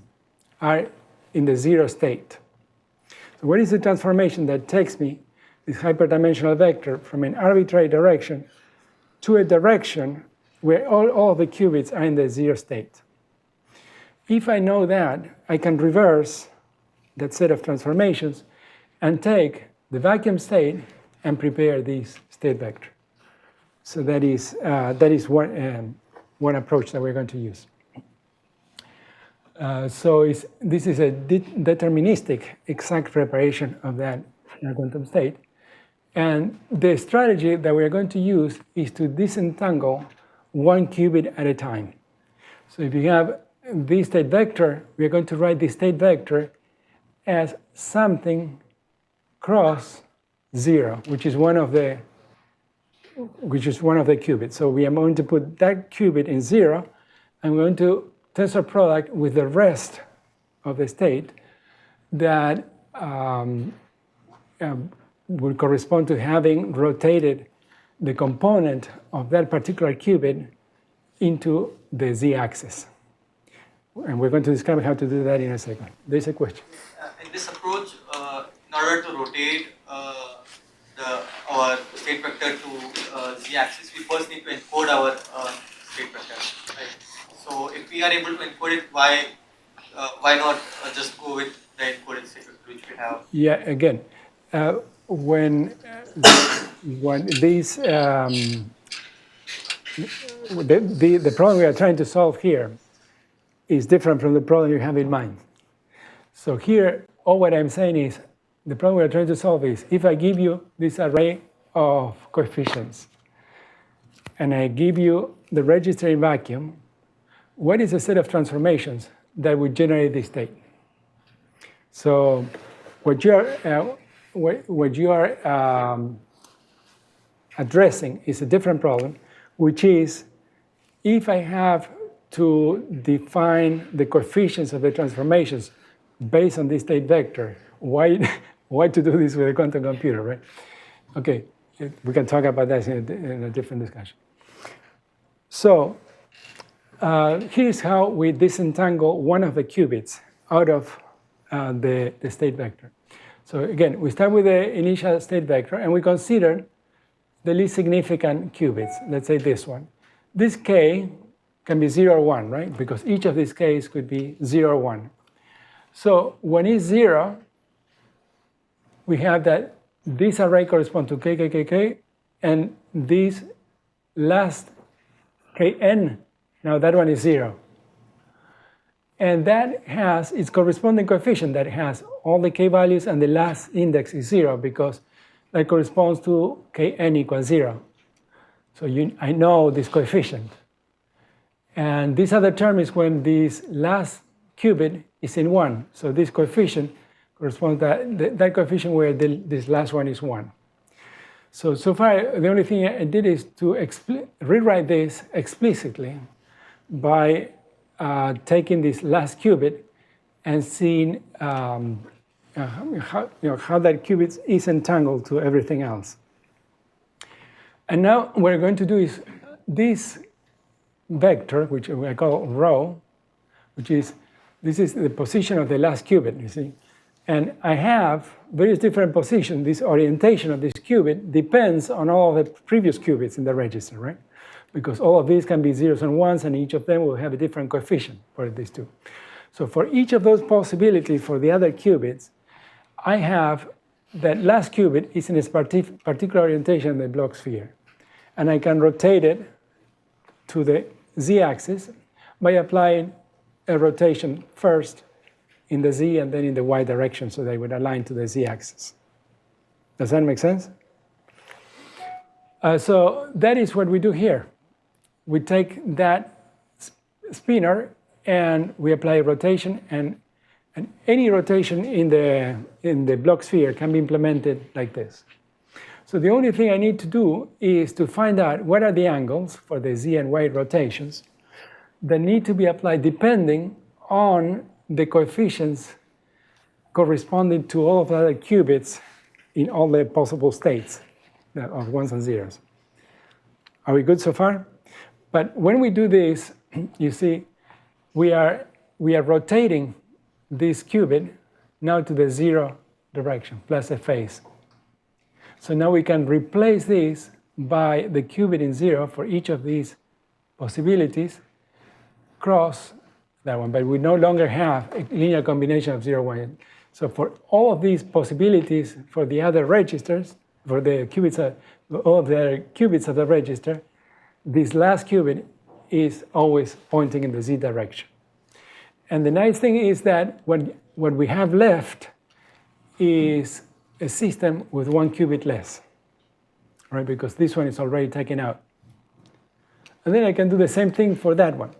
are in the 0 state. So what is the transformation that takes me, this hyperdimensional vector, from an arbitrary direction to a direction where all of the qubits are in the 0 state? If I know that, I can reverse that set of transformations and take the vacuum state and prepare this state vector. So that is one approach that we're going to use. This is a deterministic exact preparation of that quantum state. And the strategy that we're going to use is to disentangle one qubit at a time. So if you have this state vector, we're going to write this state vector as something cross 0, which is one of the qubits. So we are going to put that qubit in 0, and we're going to tensor product with the rest of the state that would correspond to having rotated the component of that particular qubit into the z-axis. And we're going to describe how to do that in a second. There's a question. In this approach, in order to rotate our state vector to z-axis, we first need to encode our state vector. Right? So if we are able to encode it, why not just go with the encoded state vector which we have? Yeah, again, when these the problem we are trying to solve here is different from the problem you have in mind. So here, all what I'm saying is, the problem we are trying to solve is, if I give you this array of coefficients, and I give you the register in vacuum, what is the set of transformations that would generate this state? So what you are addressing is a different problem, which is, if I have to define the coefficients of the transformations based on this state vector, why to do this with a quantum computer, right? Okay, we can talk about that in a different discussion. So here's how we disentangle one of the qubits out of the state vector. So again, we start with the initial state vector, and we consider the least significant qubits. Let's say this one. This k can be 0 or 1, right? Because each of these k's could be 0 or 1. So when it's 0, we have that this array corresponds to k, k, k, k, and this last kn, now that one is 0. And that has its corresponding coefficient that has all the k values, and the last index is 0, because that corresponds to kn equals 0. So I know this coefficient. And this other term is when this last qubit is in 1. So this coefficient corresponds to that coefficient where this last one is 1. So far, the only thing I did is to rewrite this explicitly by taking this last qubit and seeing how that qubit is entangled to everything else. And now what we're going to do is this vector, which I call rho, this is the position of the last qubit, you see. And I have various different positions. This orientation of this qubit depends on all of the previous qubits in the register, right? Because all of these can be zeros and ones, and each of them will have a different coefficient for these two. So for each of those possibilities for the other qubits, I have that last qubit is in its particular orientation in the Bloch sphere. And I can rotate it to the z-axis by applying a rotation first in the z and then in the y direction, so they would align to the z-axis. Does that make sense? So that is what we do here. We take that spinner and we apply a rotation, and any rotation in the Bloch sphere can be implemented like this. So the only thing I need to do is to find out what are the angles for the z and y rotations that need to be applied depending on the coefficients corresponding to all of the other qubits in all the possible states of ones and zeros. Are we good so far? But when we do this, you see, we are rotating this qubit now to the 0 direction, plus a phase. So now we can replace this by the qubit in 0 for each of these possibilities, cross that one, but we no longer have a linear combination of 0, 1. So for all of these possibilities for the other registers, for the qubits, all of the other qubits of the register, this last qubit is always pointing in the z direction. And the nice thing is that what we have left is a system with 1 qubit less, right? Because this one is already taken out. And then I can do the same thing for that one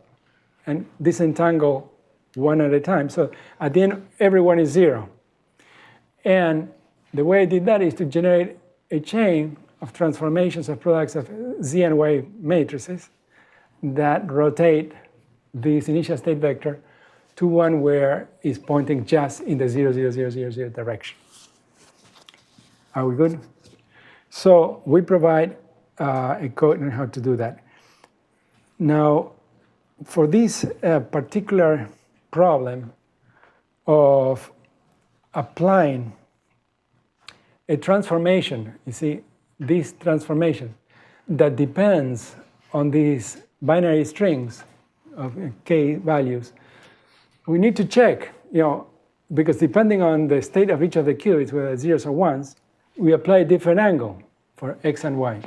and disentangle one at a time. So at the end, everyone is 0. And the way I did that is to generate a chain of transformations of products of z and y matrices that rotate this initial state vector to one where it's pointing just in the 0, 0, 0, 0, 0 direction. Are we good? So we provide a code on how to do that. Now, for this particular problem of applying a transformation, you see, this transformation that depends on these binary strings of k values, we need to check, because depending on the state of each of the qubits, whether zeros or ones, we apply a different angle for x and y.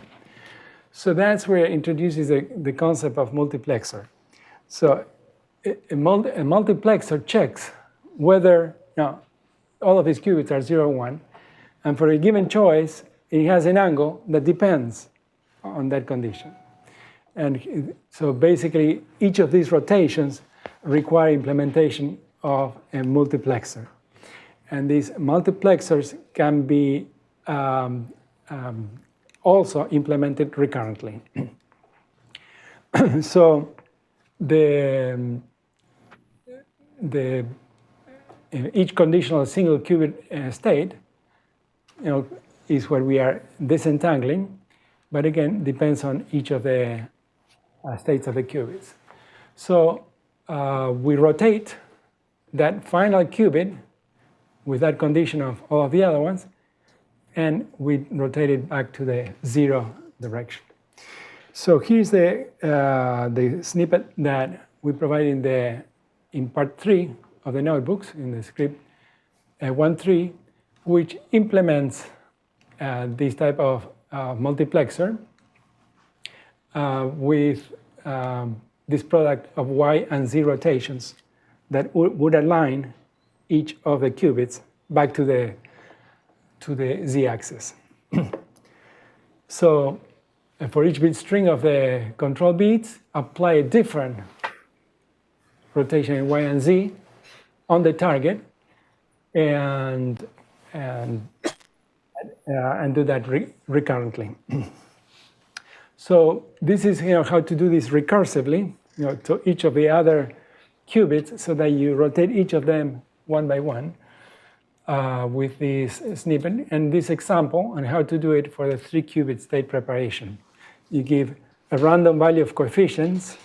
So that's where it introduces the concept of multiplexer. So a multiplexer checks whether all of its qubits are 0, 1, and for a given choice, it has an angle that depends on that condition. And so basically, each of these rotations require implementation of a multiplexer. And these multiplexers can be also implemented recurrently. So each conditional single qubit state, is what we are disentangling, but again depends on each of the states of the qubits. So we rotate that final qubit with that condition of all of the other ones, and we rotate it back to the 0 direction. So here's the snippet that we provide in part 3 of the notebooks in the script 1.3, which implements this type of multiplexer with this product of y and z rotations that would align each of the qubits back to the z-axis. So for each bit string of the control bits, apply a different rotation in y and z on the target, and do that recurrently. So this is how to do this recursively, to each of the other qubits, so that you rotate each of them one by one with this snippet and this example on how to do it for the 3-qubit state preparation. You give a random value of coefficients,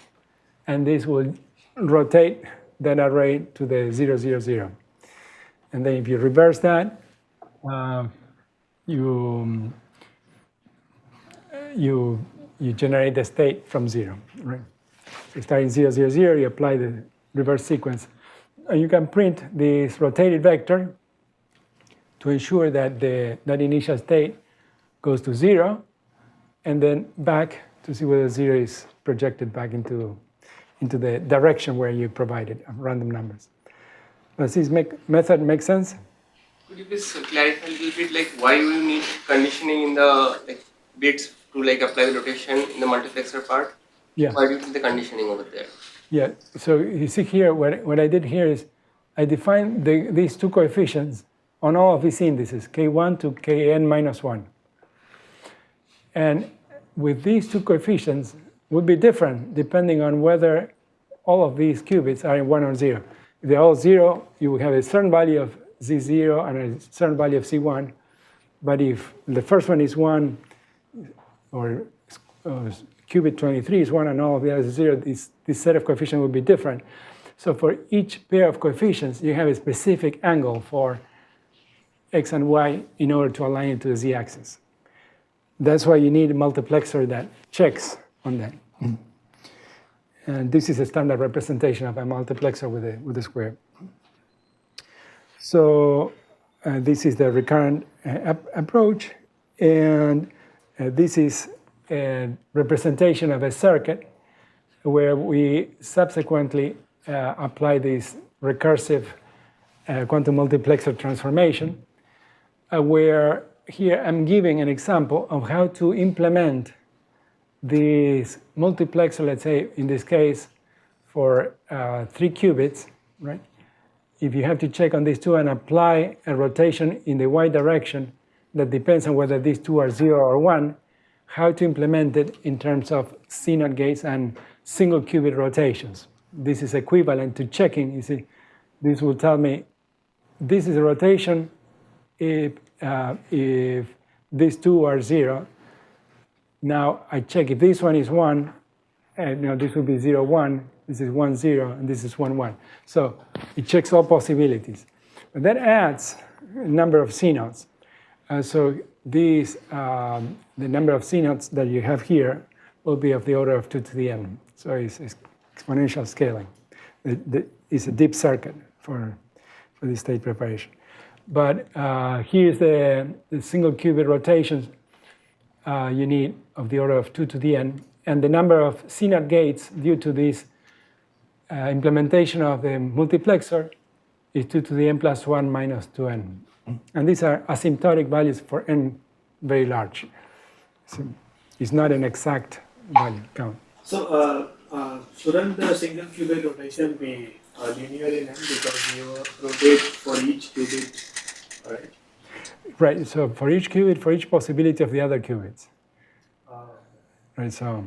and this will rotate that array to the 0, 0, 0. And then if you reverse that, you generate the state from 0, right? So starting 0, 0, 0, you apply the reverse sequence. And you can print this rotated vector to ensure that that initial state goes to 0, and then back to see whether 0 is projected back into the direction where you provided random numbers. Does this method make sense? Could you please clarify a little bit, why you need conditioning in the bits to apply the rotation in the multiplexer part? Yeah. Why do you need the conditioning over there? Yeah. So you see here, what I did here is I defined these two coefficients on all of these indices, k1 to kn minus 1. And with these two coefficients would be different depending on whether all of these qubits are in 1 or 0. If they're all 0, you will have a certain value of z0 and a certain value of c1. But if the first one is 1, or qubit 23 is 1 and all of the others are 0, this set of coefficients will be different. So for each pair of coefficients, you have a specific angle for x and y in order to align it to the z-axis. That's why you need a multiplexer that checks on that. And this is a standard representation of a multiplexer with a square. So this is the recurrent approach, and this is a representation of a circuit where we subsequently apply this recursive quantum multiplexer transformation, where here I'm giving an example of how to implement this multiplexer, let's say in this case for 3 qubits, right? If you have to check on these two and apply a rotation in the y direction that depends on whether these two are 0 or 1, how to implement it in terms of CNOT gates and single qubit rotations. This is equivalent to checking. You see, this will tell me this is a rotation if these two are 0. Now I check if this one is 1, and this will be 0, 1, this is 1, 0, and this is 1, 1. So it checks all possibilities. But that adds a number of CNOTs. So these, the number of CNOTs that you have here will be of the order of 2 to the n. So it's exponential scaling. It's a deep circuit for this state preparation. But here's the single qubit rotations you need of the order of 2 to the n. And the number of CNOT gates due to this implementation of the multiplexer is 2 to the n plus 1 minus 2n. And these are asymptotic values for n very large. So it's not an exact value count. So shouldn't the single qubit rotation be linear in n because you rotate for each qubit, right? Right, so for each qubit, for each possibility of the other qubits. Right, so,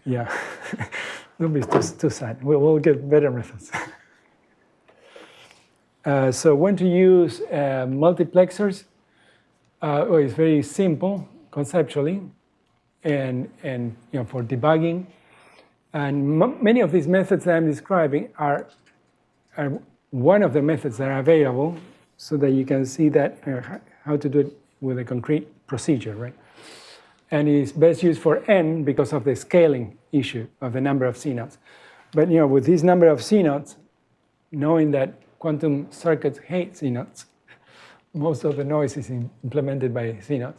yeah, don't be too sad. We'll get better methods. So when to use multiplexers? Well, it's very simple conceptually, and for debugging. And many of these methods that I'm describing are one of the methods that are available, so that you can see that how to do it with a concrete procedure, right? And it's best used for n because of the scaling issue of the number of CNOTs. But with this number of CNOTs, knowing that quantum circuits hate CNOTs, most of the noise is implemented by CNOTs,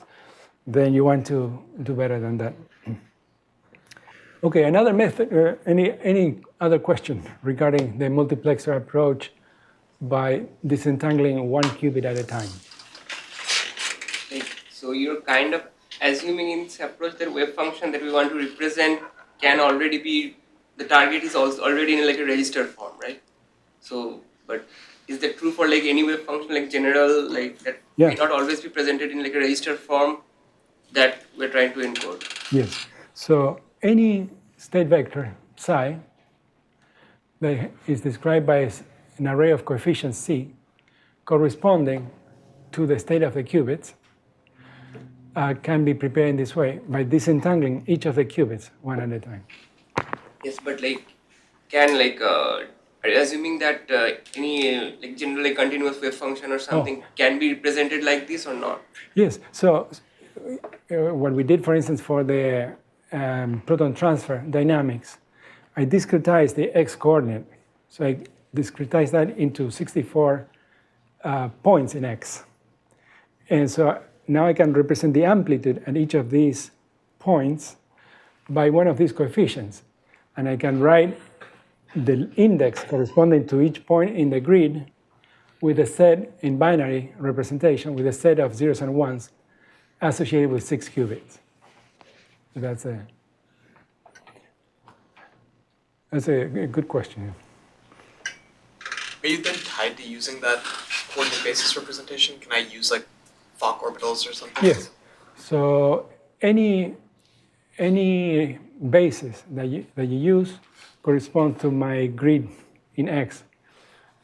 then you want to do better than that. Okay, another method, any other question regarding the multiplexer approach by disentangling one qubit at a time? So you're kind of assuming in this approach that wave function that we want to represent can already be, the target is also already in like a register form, right? So, but is that true for like any wave function, like general, like that may not always be presented in like a register form that we're trying to encode? Yes. So any state vector psi that is described by an array of coefficients C corresponding to the state of the qubits can be prepared in this way by disentangling each of the qubits one at a time. Yes, but like, can like, are you assuming that any like general like continuous wave function or something can be represented like this or not? Yes. So what we did, for instance, for the proton transfer dynamics, I discretized the x coordinate. So I discretized that into 64 points in x. And so now I can represent the amplitude at each of these points by one of these coefficients. And I can write the index corresponding to each point in the grid with a set in binary representation with a set of zeros and ones associated with 6 qubits. So that's a good question. Are you then tied to using that coordinate basis representation? Can I use like Fock orbitals or something? Yes. So any basis that you use corresponds to my grid in X.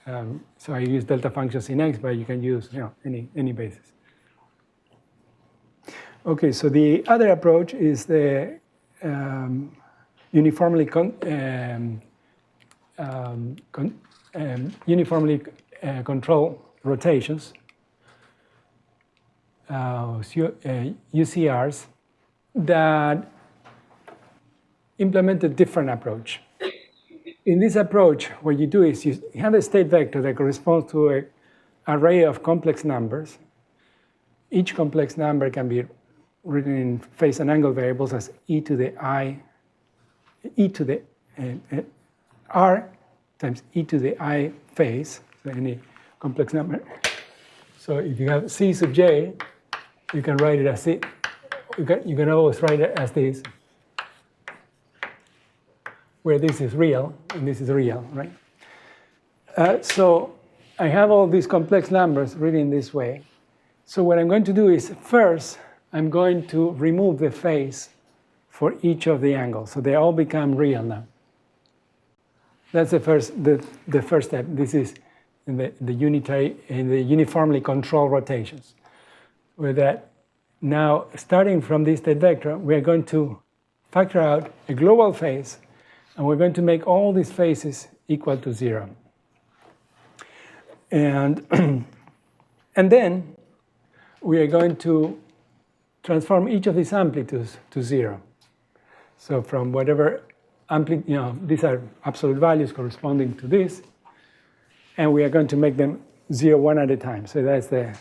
So I use delta functions in X, but you can use any basis. Okay. So the other approach is the uniformly uniformly controlled rotations, UCRs, that implement a different approach. In this approach, what you do is you have a state vector that corresponds to an array of complex numbers. Each complex number can be written in phase and angle variables as e to the r times e to the I phase, so any complex number. So if you have c sub j, you can write it as c. You can always write it as this, where this is real and this is real, right? So I have all these complex numbers written this way. So what I'm going to do is first, I'm going to remove the phase for each of the angles. So they all become real now. That's the first step. This is in the uniformly controlled rotations. With that, now starting from this state vector, we're going to factor out a global phase, and we're going to make all these phases equal to 0. And then we are going to transform each of these amplitudes to 0. So from whatever amplitude, these are absolute values corresponding to this, and we are going to make them 0, 1 at a time. So that's the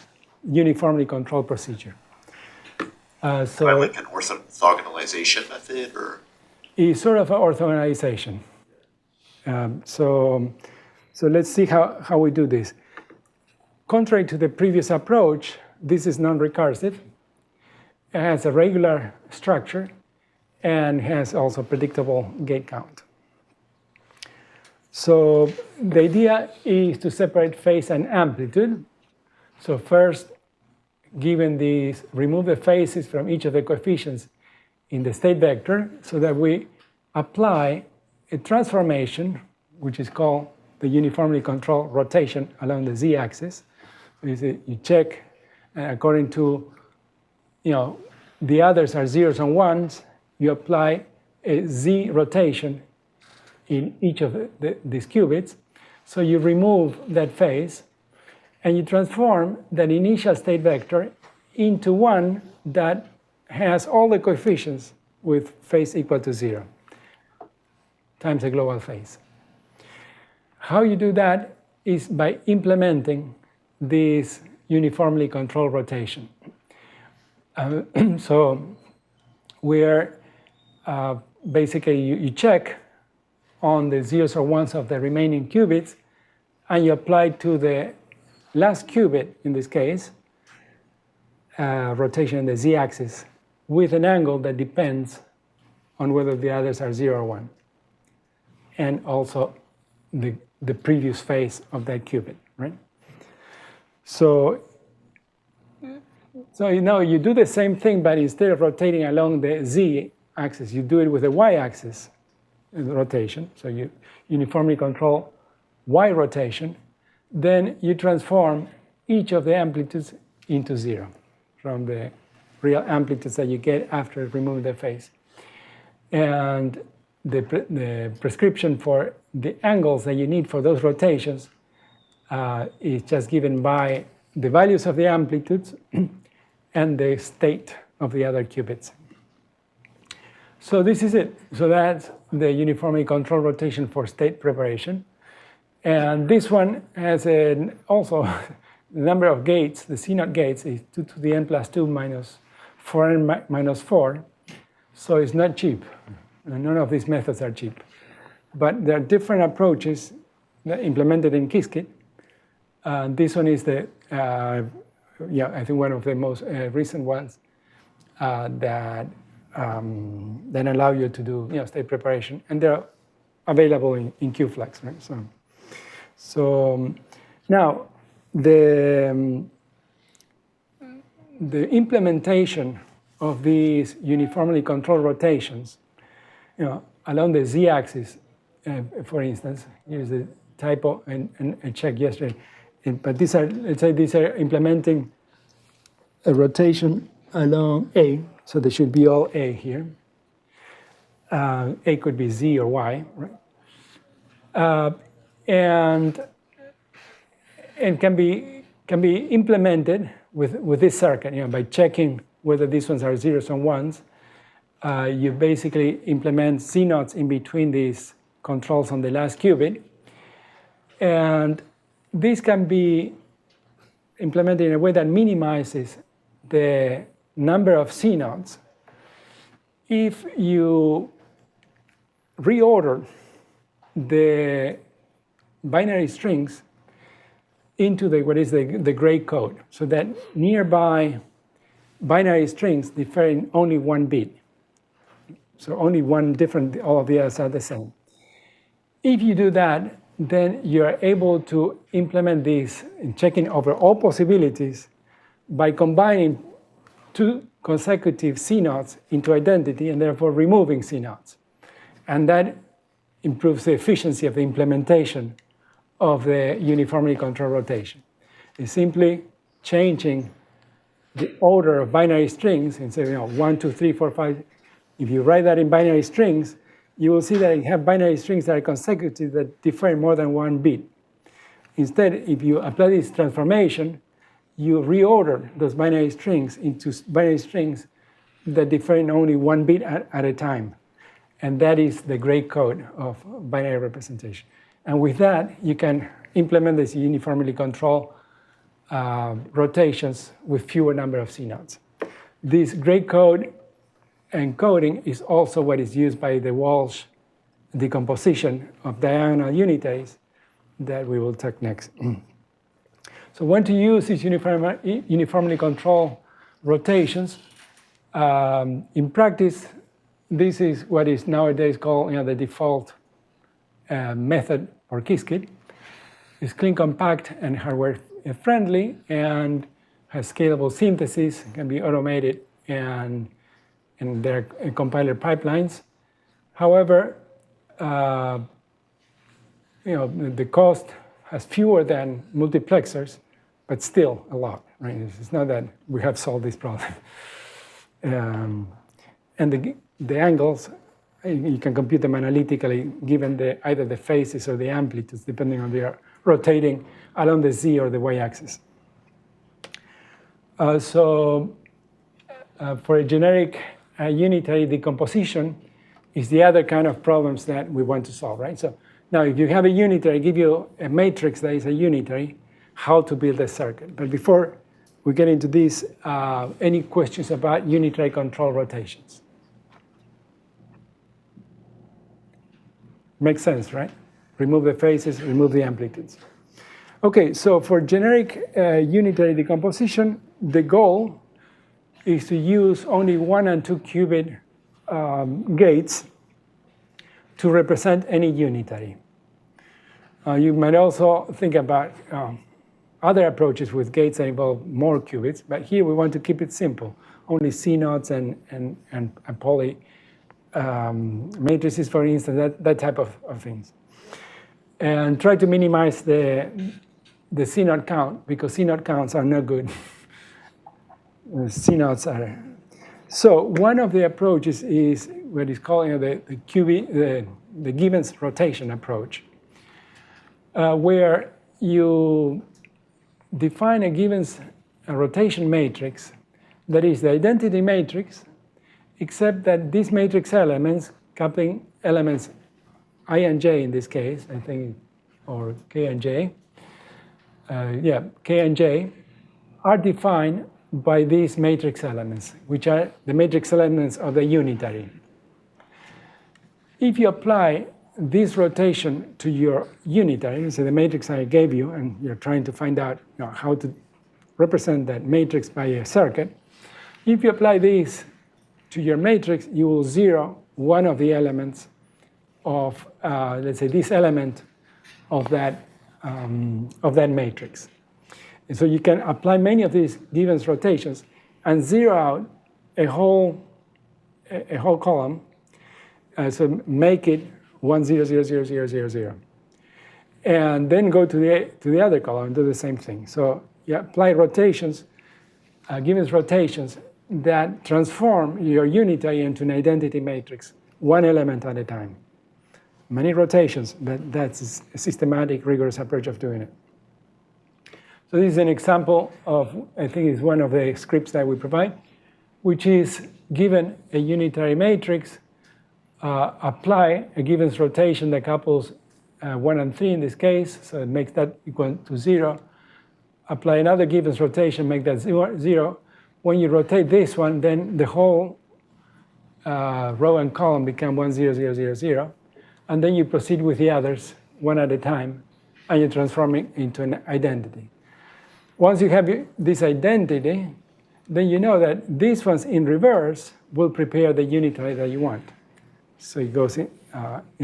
uniformly controlled procedure. So like an orthogonalization method, or? It's sort of an orthogonalization. So let's see how we do this. Contrary to the previous approach, this is non-recursive. It has a regular structure and has also predictable gate count. So the idea is to separate phase and amplitude. So first, given these, remove the phases from each of the coefficients in the state vector so that we apply a transformation, which is called the uniformly controlled rotation along the z-axis. You check according to, the others are zeros and ones, you apply a z rotation in each of these qubits. So you remove that phase, and you transform that initial state vector into one that has all the coefficients with phase equal to 0 times a global phase. How you do that is by implementing this uniformly controlled rotation. So where basically you check on the zeros or ones of the remaining qubits, and you apply to the last qubit, in this case, rotation in the z-axis with an angle that depends on whether the others are 0 or 1, and also the previous phase of that qubit, right? So you do the same thing, but instead of rotating along the z-axis, you do it with the y-axis rotation. So you uniformly control y rotation. Then you transform each of the amplitudes into 0 from the real amplitudes that you get after removing the phase. And the prescription for the angles that you need for those rotations is just given by the values of the amplitudes and the state of the other qubits. So this is it. So that's the uniformly controlled rotation for state preparation. And this one has also the number of gates, the CNOT gates, is 2 to the n plus 2 minus 4n minus 4. So it's not cheap. None of these methods are cheap. But there are different approaches implemented in Qiskit. This one is I think one of the most recent ones that allow you to do state preparation, and they're available in QFlex, right? So now the implementation of these uniformly controlled rotations, along the z-axis, for instance, here's the typo and I checked yesterday. But these are, let's say, these are implementing a rotation along A, so they should be all A here. A could be Z or Y, right? and can be implemented with this circuit, by checking whether these ones are zeros and ones. You basically implement C-naughts in between these controls on the last qubit. And this can be implemented in a way that minimizes the number of C-naughts if you reorder the binary strings into what is the gray code, so that nearby binary strings differ in only one bit. So only one different, all of the others are the same. If you do that, then you're able to implement this in checking over all possibilities by combining two consecutive C-naughts into identity and therefore removing C-naughts. And that improves the efficiency of the implementation of the uniformly controlled rotation. It's simply changing the order of binary strings and say, 1, 2, 3, 4, 5. If you write that in binary strings, you will see that you have binary strings that are consecutive that differ in more than one bit. Instead, if you apply this transformation, you reorder those binary strings into binary strings that differ in only one bit at a time. And that is the gray code of binary representation. And with that, you can implement this uniformly controlled rotations with fewer number of C-naughts. This gray code encoding is also what is used by the Walsh decomposition of diagonal unitaries that we will talk next. So when to use these uniformly controlled rotations, in practice, this is what is nowadays called the default method for Qiskit. It's clean, compact, and hardware friendly, and has scalable synthesis, can be automated, and there are compiler pipelines. However, the cost has fewer than multiplexers, but still a lot, right? It's not that we have solved this problem. And the angles, you can compute them analytically given either the phases or the amplitudes, depending on their rotating along the z or the y-axis. For a generic unitary decomposition is the other kind of problems that we want to solve, right? So now if you have a unitary, I give you a matrix that is a unitary, how to build a circuit. But before we get into this, any questions about unitary control rotations? Makes sense, right? Remove the phases, remove the amplitudes. Okay, so for generic unitary decomposition, the goal is to use only 1 and 2 qubit gates to represent any unitary. You might also think about other approaches with gates that involve more qubits, but here we want to keep it simple. Only C-naughts and poly matrices, for instance, that type of things. And try to minimize the C-naught count, because C-naught counts are no good. C-naughts are. So one of the approaches is what is called the Givens rotation approach, where you define a Givens rotation matrix that is the identity matrix, except that these matrix elements, coupling elements I and j in this case, I think, or k and j, k and j, are defined by these matrix elements, which are the matrix elements of the unitary. If you apply this rotation to your unitary, so the matrix I gave you, and you're trying to find out how to represent that matrix by a circuit, if you apply this to your matrix, you will zero one of the elements of, let's say, this element of that matrix. And so you can apply many of these Givens rotations and zero out a whole column, so make it 1, 0, 0, 0, 0, 0, 0. And then go to the other column and do the same thing. So you apply rotations, Givens rotations, that transform your unitary into an identity matrix, one element at a time. many rotations, but that's a systematic, rigorous approach of doing it. So this is an example of, I think it's one of the scripts that we provide, which is given a unitary matrix, apply a Gibbons rotation that couples 1 and 3 in this case, so it makes that equal to 0. Apply another Gibbons rotation, make that 0. When you rotate this one, then the whole row and column become 1, 0, 0, 0, 0. And then you proceed with the others one at a time, and you transform it into an identity. Once you have this identity, then you know that these ones in reverse will prepare the unitary that you want. So it goes in,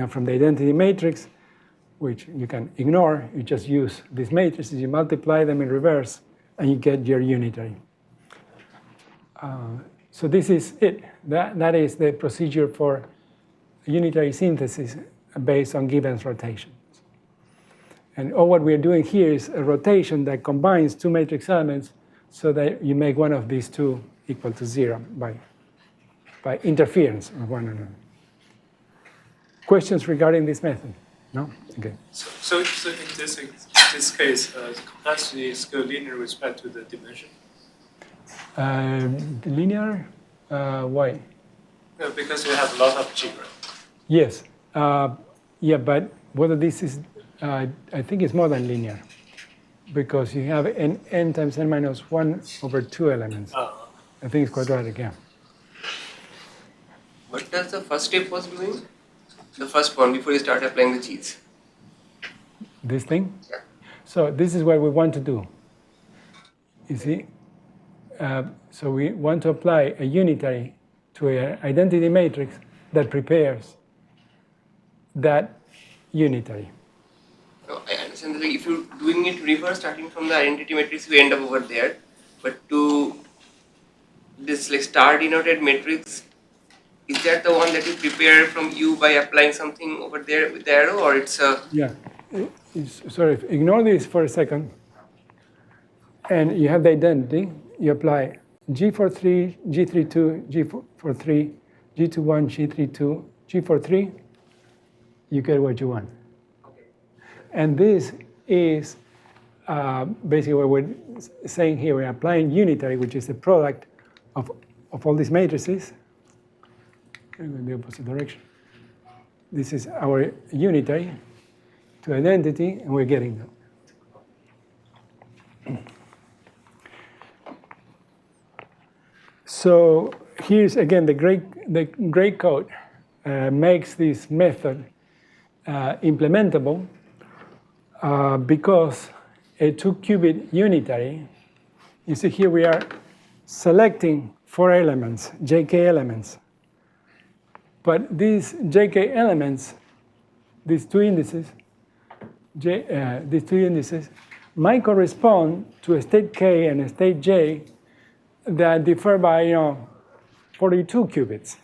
from the identity matrix, which you can ignore. You just use these matrices, you multiply them in reverse, and you get your unitary. So this is it. That is the procedure for unitary synthesis based on Gibbons rotation. And all what we're doing here is a rotation that combines two matrix elements so that you make one of these two equal to 0 by interference of one another. Questions regarding this method? No? Okay. So in this case, the complexity is still linear with respect to the dimension? Linear? Why? Because we have a lot of G, right? Yes. Yeah, but whether this is, I think it's more than linear, because you have n times n minus 1 over 2 elements. I think it's quadratic, yeah. What does the first step was doing? The first one, before you start applying the G's. This thing? Yeah. So this is what we want to do. You see? So we want to apply a unitary to an identity matrix that prepares that unitary. So I understand that if you're doing it reverse, starting from the identity matrix, you end up over there. But to this star denoted matrix, is that the one that you prepare from U by applying something over there with the arrow, or it's a... Yeah. Sorry, ignore this for a second. And you have the identity. You apply G43, G32, G43, G21, G32, G43. You get what you want. And this is basically what we're saying here. We're applying unitary, which is the product of all these matrices. Okay, in the opposite direction. This is our unitary to identity, and we're getting them. So here's again the gray code makes this method implementable because a 2-qubit unitary. You see here we are selecting 4 elements, JK elements. But these JK elements, these two indices, might correspond to a state K and a state J that differ by 42 qubits.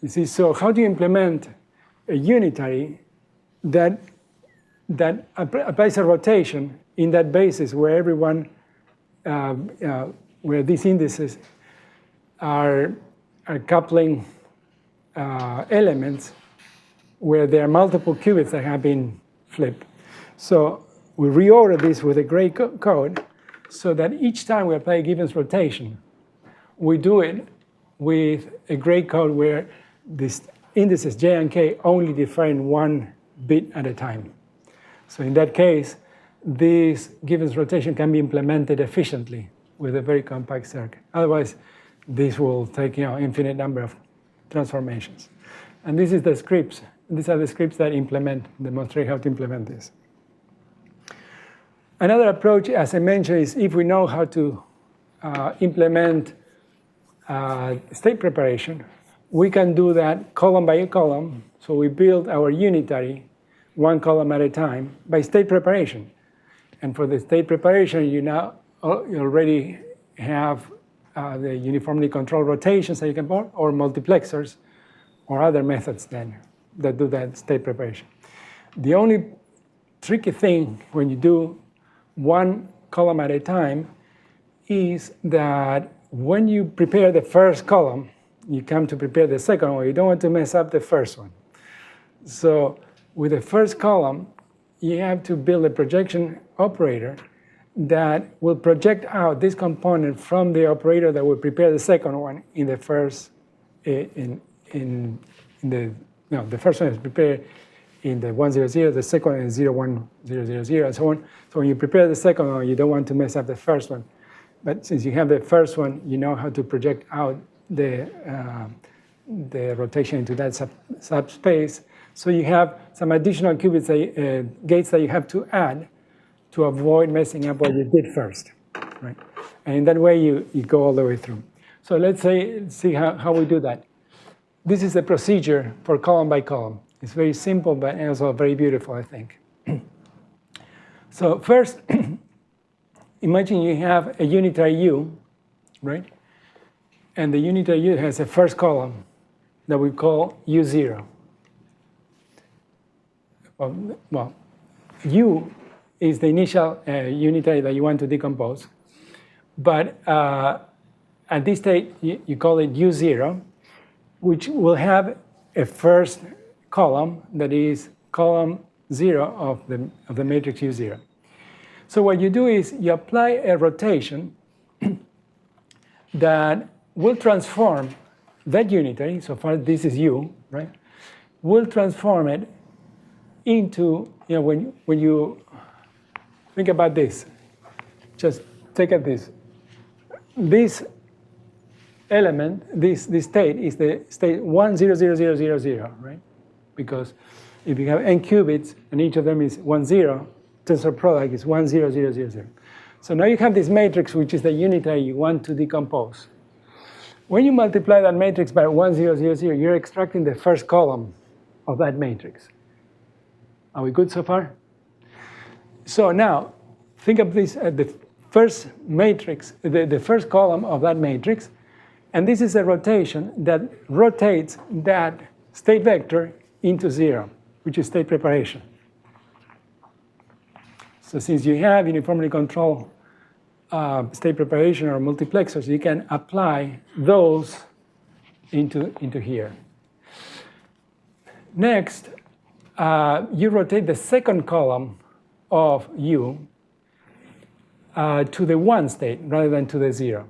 You see, so how do you implement a unitary that applies a rotation in that basis where everyone, where these indices are coupling elements where there are multiple qubits that have been flipped. So we reorder this with a gray code so that each time we apply a Gibbons rotation, we do it with a gray code where these indices J and K only differ in 1 bit at a time. So in that case, this Gibbons rotation can be implemented efficiently with a very compact circuit. Otherwise, this will take infinite number of transformations. And this is the scripts. These are the scripts that demonstrate how to implement this. Another approach, as I mentioned, is if we know how to implement state preparation, we can do that column by column. So we build our unitary 1 column at a time by state preparation. And for the state preparation, you already have the uniformly controlled rotations that you can put, or multiplexers, or other methods then that do that state preparation. The only tricky thing when you do 1 column at a time is that when you prepare the first column, you come to prepare the second one, you don't want to mess up the first one. So with the first column, you have to build a projection operator that will project out this component from the operator that will prepare the second one in the first, the first one is prepared in the 1, 0, 0, the second one is 0, 1, 0, 0, 0, and so on. So when you prepare the second one, you don't want to mess up the first one. But since you have the first one, you know how to project out the rotation into that subspace. So you have some additional qubits, gates that you have to add to avoid messing up what you did first, right? And in that way, you go all the way through. So let's see how we do that. This is the procedure for column by column. It's very simple, but also very beautiful, I think. So first, imagine you have a unitary U, right? And the unitary U has a first column that we call U0. Well, U is the initial unitary that you want to decompose. But at this state, you call it U0, which will have a first column that is column 0 of the matrix U0. So what you do is you apply a rotation that will transform that unitary, so far this is U, right? Will transform it into, when you think about this, just take at this. This element, this state is the state 1, 0, 0, 0, 0, 0, right? Because if you have n qubits and each of them is 1, 0, tensor product is 1, 0, 0, 0, 0. So now you have this matrix, which is the unitary you want to decompose. When you multiply that matrix by 1, 0, 0, 0, you're extracting the first column of that matrix. Are we good so far? So now, think of this as the first matrix, the first column of that matrix, and this is a rotation that rotates that state vector into 0, which is state preparation. So since you have uniformly controlled state preparation or multiplexers, you can apply those into here. Next, you rotate the second column of U to the 1 state rather than to the 0.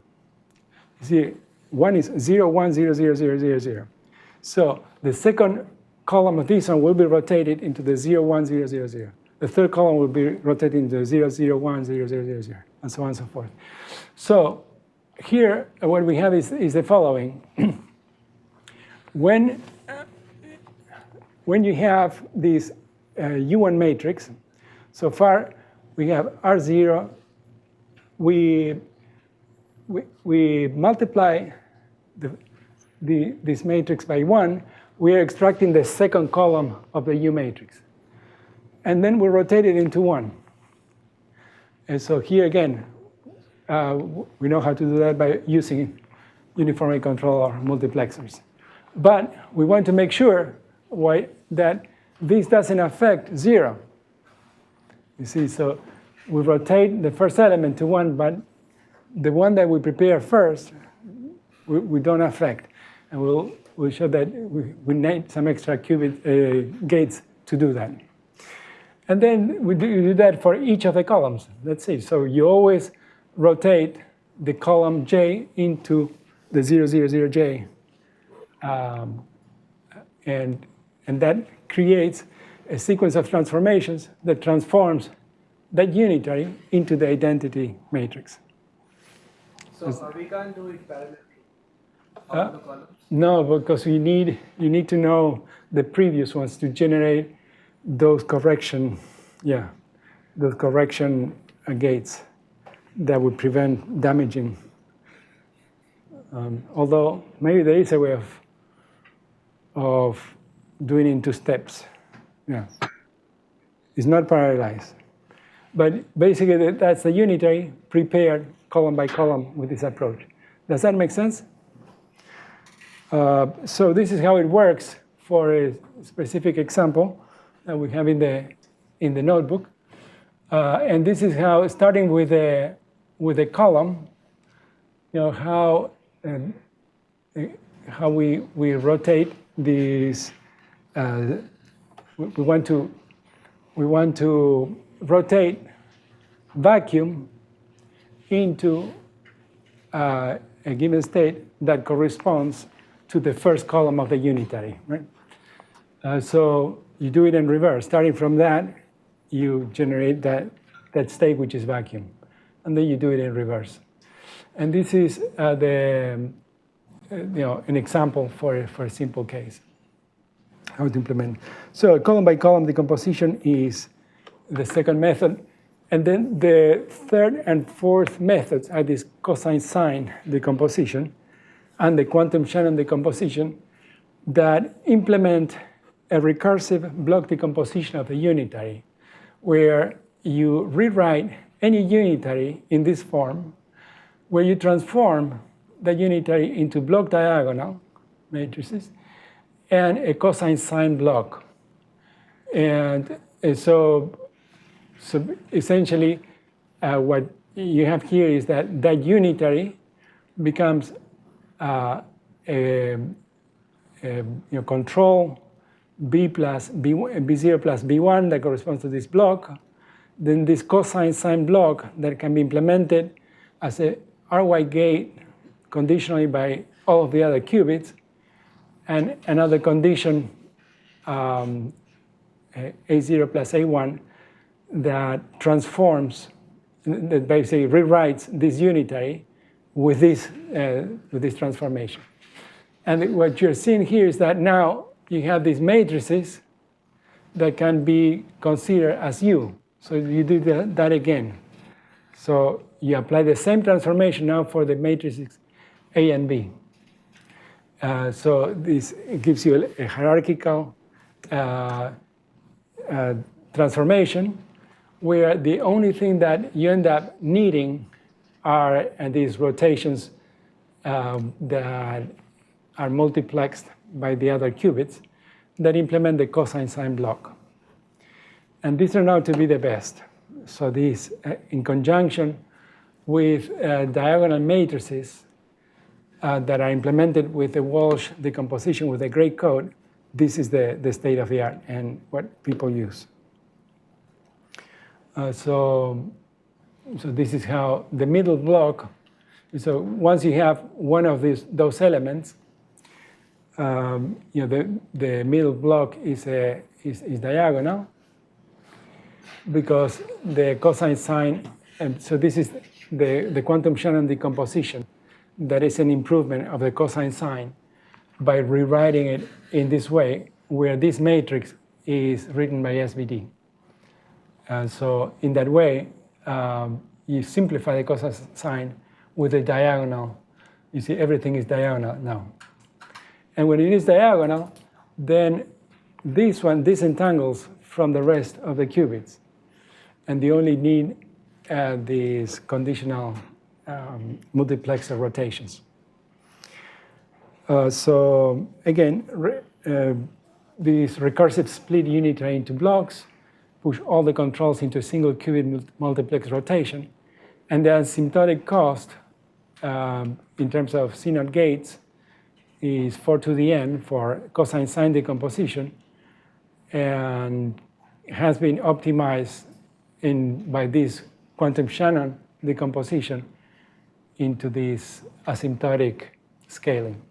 See, 1 is 0, 1, 0, 0, 0, 0, 0. So the second column of this one will be rotated into the 0, 1, 0, 0, 0. The third column will be rotated into 0, 0, 1, 0, 0, 0, 0, and so on and so forth. So here, what we have is the following. When you have this U1 matrix, so far we have R0, we multiply this matrix by 1, we are extracting the second column of the U matrix. And then we rotate it into 1. And so here again, we know how to do that by using uniformly controlled multiplexers. But we want to make sure that this doesn't affect 0. You see, so we rotate the first element to 1, but the one that we prepare first, we don't affect. And we'll show that we need some extra qubit gates to do that. And then we do that for each of the columns. Let's see. So you always rotate the column J into the 0, 0, 0, J. And that creates a sequence of transformations that transforms that unitary into the identity matrix. So we can't do it parallelly on the columns? No, because you need to know the previous ones to generate those correction gates that would prevent damaging. Although maybe there is a way of doing it in 2 steps. Yeah, it's not parallelized, but basically that's the unitary prepared column by column with this approach. Does that make sense? So this is how it works for a specific example that we have in the notebook, and this is how, starting with a column, how we rotate these we want to rotate vacuum into a given state that corresponds to the first column of the unitary, right? So you do it in reverse. Starting from that, you generate that state which is vacuum, and then you do it in reverse. And this is an example for a simple case. How to implement. So column by column decomposition is the second method. And then the third and fourth methods are this cosine sine decomposition and the quantum Shannon decomposition that implement a recursive block decomposition of the unitary, where you rewrite any unitary in this form, where you transform the unitary into block diagonal matrices and a cosine sine block. And so essentially, what you have here is that unitary becomes a control B plus B0 plus B1 that corresponds to this block. Then this cosine sine block that can be implemented as a RY gate conditionally by all of the other qubits, and another condition, A0 plus A1, that transforms, that basically rewrites this unitary with this transformation. And what you're seeing here is that now you have these matrices that can be considered as U. So you do that again. So you apply the same transformation now for the matrices A and B. So this gives you a hierarchical transformation where the only thing that you end up needing are these rotations that are multiplexed by the other qubits that implement the cosine sine block. And these turn out to be the best. So these, in conjunction with diagonal matrices that are implemented with the Walsh decomposition with the gray code, this is the state of the art and what people use. So this is how the middle block. So once you have one of those elements, the middle block is diagonal because the cosine sine. And so this is the quantum Shannon decomposition. That is an improvement of the cosine sine by rewriting it in this way, where this matrix is written by SVD. So in that way, you simplify the cosine sine with a diagonal. You see, everything is diagonal now. And when it is diagonal, then this one disentangles from the rest of the qubits. And you only need these conditional multiplexer rotations. So again, this recursive split unitary into blocks, push all the controls into a single qubit multiplex rotation, and the asymptotic cost in terms of CNOT gates is 4 to the n for cosine sine decomposition, and has been optimized by this quantum Shannon decomposition into this asymptotic scaling.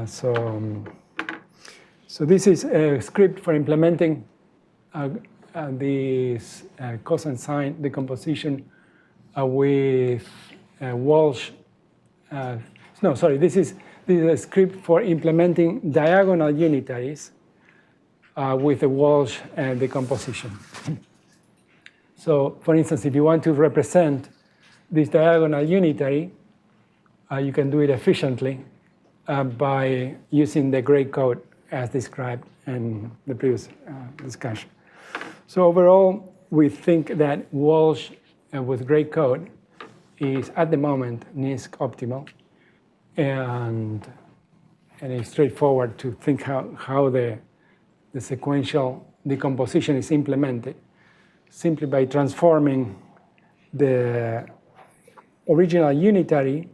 So this is a script for implementing this cosine sine decomposition with Walsh. This is a script for implementing diagonal unitaries with the Walsh decomposition. So, for instance, if you want to represent this diagonal unitary, you can do it efficiently by using the gray code as described in the previous discussion. So overall, we think that Walsh with gray code is at the moment NISQ optimal, and it's straightforward to think how the sequential decomposition is implemented simply by transforming the original unitary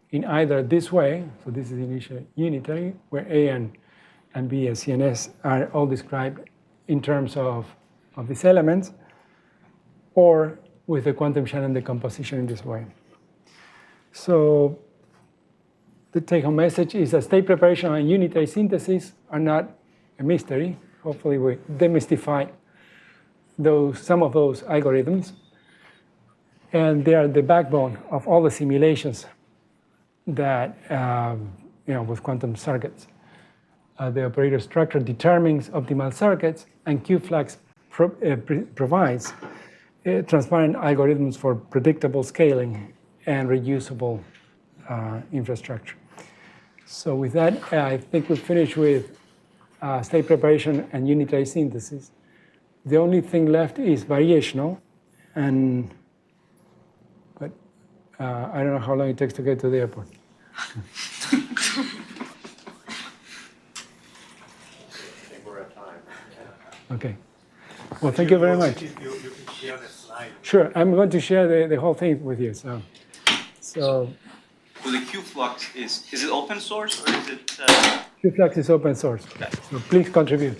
in either this way, so this is the initial unitary, where A and and BSCNS are all described in terms of these elements, or with the quantum Shannon decomposition in this way. So the take-home message is that state preparation and unitary synthesis are not a mystery. Hopefully we demystified some of those algorithms. And they are the backbone of all the simulations that, with quantum circuits. The operator structure determines optimal circuits, and QFlux provides transparent algorithms for predictable scaling and reusable infrastructure. So with that, I think we've finished with state preparation and unitary synthesis. The only thing left is variational, but I don't know how long it takes to get to the airport. I think we're at time. Okay. Well, thank you very much. You can share the slide. Sure, I'm going to share the whole thing with you. So the QFlux is it open source or is it? QFlux is open source, so please contribute.